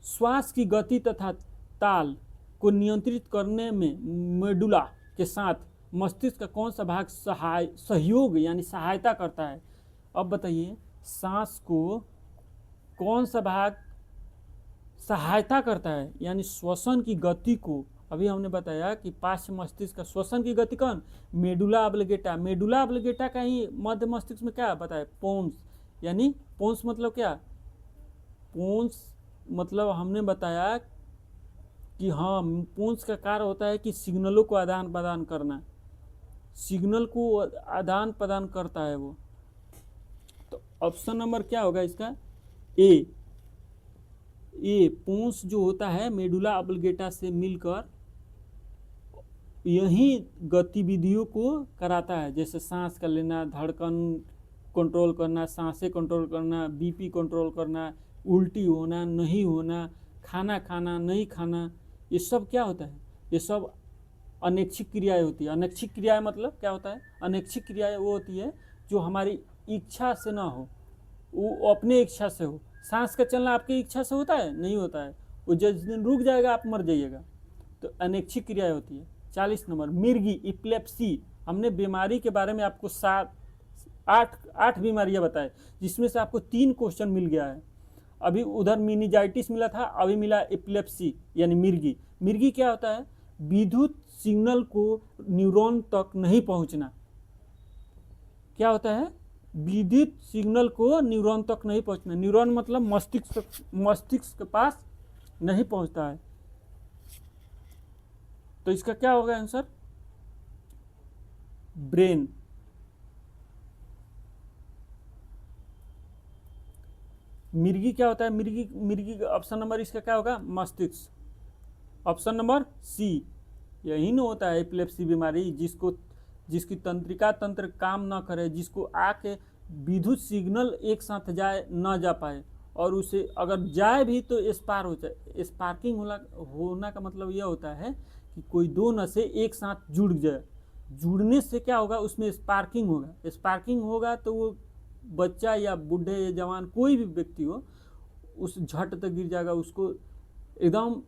श्वास की गति तथा ताल को नियंत्रित करने में मेडुला के साथ मस्तिष्क का कौन सा भाग सहयोग यानी सहायता करता है। अब बताइए सांस को कौन सा भाग सहायता करता है, यानी श्वसन की गति को। अभी हमने बताया कि पार्श्व मस्तिष्क का श्वसन की गति कौन, मेडुला ऑब्लिगेटा। मेडुला ऑब्लिगेटा का ही मध्य मस्तिष्क में क्या बताया, पोन्स, यानी पोन्स मतलब क्या, पोन्स मतलब हमने बताया कि हाँ पोन्स का कार्य होता है कि सिग्नलों को आदान प्रदान करना, सिग्नल को आदान प्रदान करता है वो। तो ऑप्शन नंबर क्या होगा इसका, ए पोन्स जो होता है मेडुला ऑब्लिगेटा से मिलकर यही गतिविधियों को कराता है, जैसे सांस का लेना, धड़कन कंट्रोल करना, सांसें कंट्रोल करना, बीपी कंट्रोल करना, उल्टी होना नहीं होना, खाना खाना नहीं खाना, ये सब क्या होता है, ये सब अनैच्छिक क्रियाएं होती है। अनैच्छिक क्रियाएं मतलब क्या होता है, अनैच्छिक क्रियाएं वो होती है जो हमारी इच्छा से ना हो, वो अपने इच्छा से हो। सांस का चलना आपकी इच्छा से होता है, नहीं होता है, वो जिस दिन रुक जाएगा आप मर जाइएगा, तो अनैच्छिक क्रियाएं होती है। 40 नंबर मिर्गी इपिलेप्सी, हमने बीमारी के बारे में आपको 8 बीमारियां बताए, जिसमें से आपको 3 क्वेश्चन मिल गया है। अभी उधर मिनीजाइटिस मिला था, अभी मिला इपिलेप्सी यानी मिर्गी। मिर्गी क्या होता है, विद्युत सिग्नल को न्यूरॉन तक नहीं पहुंचना। क्या होता है, विद्युत सिग्नल को न्यूरॉन तक नहीं पहुंचना, न्यूरॉन मतलब मस्तिष्क के पास नहीं पहुंचता है। तो इसका क्या होगा आंसर, ब्रेन। मिर्गी क्या होता है, मिर्गी ऑप्शन नंबर इसका क्या होगा, मस्तिष्क। ऑप्शन नंबर सी, यही न होता है एपिलेप्सी बीमारी, जिसकी तंत्रिका तंत्र काम ना करे, जिसको आके विद्युत सिग्नल एक साथ ना जा पाए, और उसे अगर जाए भी तो स्पार हो जाए। स्पार्किंग होना का मतलब यह होता है कि कोई 2 नसें एक साथ जुड़ जाए, जुड़ने से क्या होगा, उसमें स्पार्किंग होगा। स्पार्किंग होगा तो वो बच्चा या बूढ़े या जवान कोई भी व्यक्ति हो, उस झट तक गिर जाएगा, उसको एकदम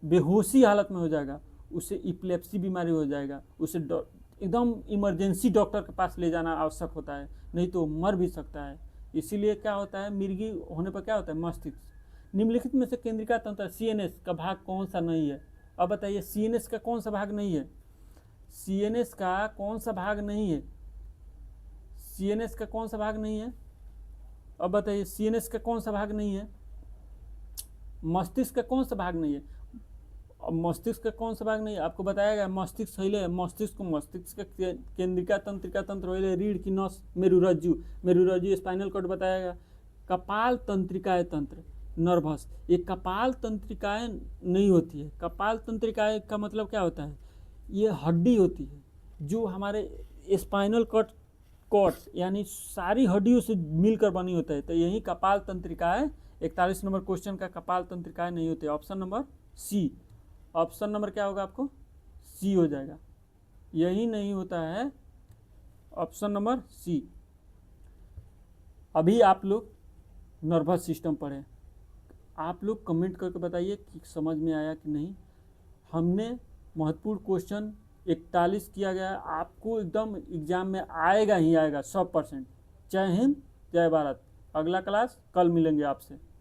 बेहोशी हालत में हो जाएगा, उसे इपिलेप्सी बीमारी हो जाएगा, उसे एकदम इमरजेंसी डॉक्टर के पास ले जाना आवश्यक होता है, नहीं तो मर भी सकता है। इसीलिए क्या होता है, मिर्गी होने पर क्या होता है, मस्तिष्क। निम्नलिखित में से केंद्रिका तंत्र सीएनएस का भाग कौन सा नहीं है। अब बताइए सीएनएस का कौन सा भाग नहीं है, सीएनएस का कौन सा भाग नहीं है, सीएनएस का कौन सा भाग नहीं है। अब बताइए सीएनएस का कौन सा भाग नहीं है, मस्तिष्क का कौन सा भाग नहीं है। अब मस्तिष्क का कौन सा भाग नहीं है, आपको बताया गया मस्तिष्क हिले, मस्तिष्क को मस्तिष्क का केंद्रिका तंत्र हिले, रीढ़ की नस, मेरुरज्जु स्पाइनल कॉर्ड बताया गया। कपाल तंत्रिकाएं तंत्र नर्वस, ये कपाल तंत्रिकाएं नहीं होती है। कपाल तंत्रिकाएं का मतलब क्या होता है, ये हड्डी होती है जो हमारे स्पाइनल कॉर्ड यानी सारी हड्डियों से मिलकर बनी होता है। तो यही कपाल तंत्रिकाएं, 41 नंबर क्वेश्चन का कपाल तंत्रिकाएं नहीं होती। Option number C, option number क्या होगा आपको, सी हो जाएगा, यही नहीं होता है, ऑप्शन नंबर सी। अभी आप लोग नर्वस सिस्टम पढ़े, आप लोग कमेंट करके बताइए कि समझ में आया कि नहीं। हमने महत्वपूर्ण क्वेश्चन 41 किया गया, आपको एकदम एग्जाम में आएगा ही आएगा 100%। जय हिंद, जय भारत। अगला क्लास कल मिलेंगे आपसे।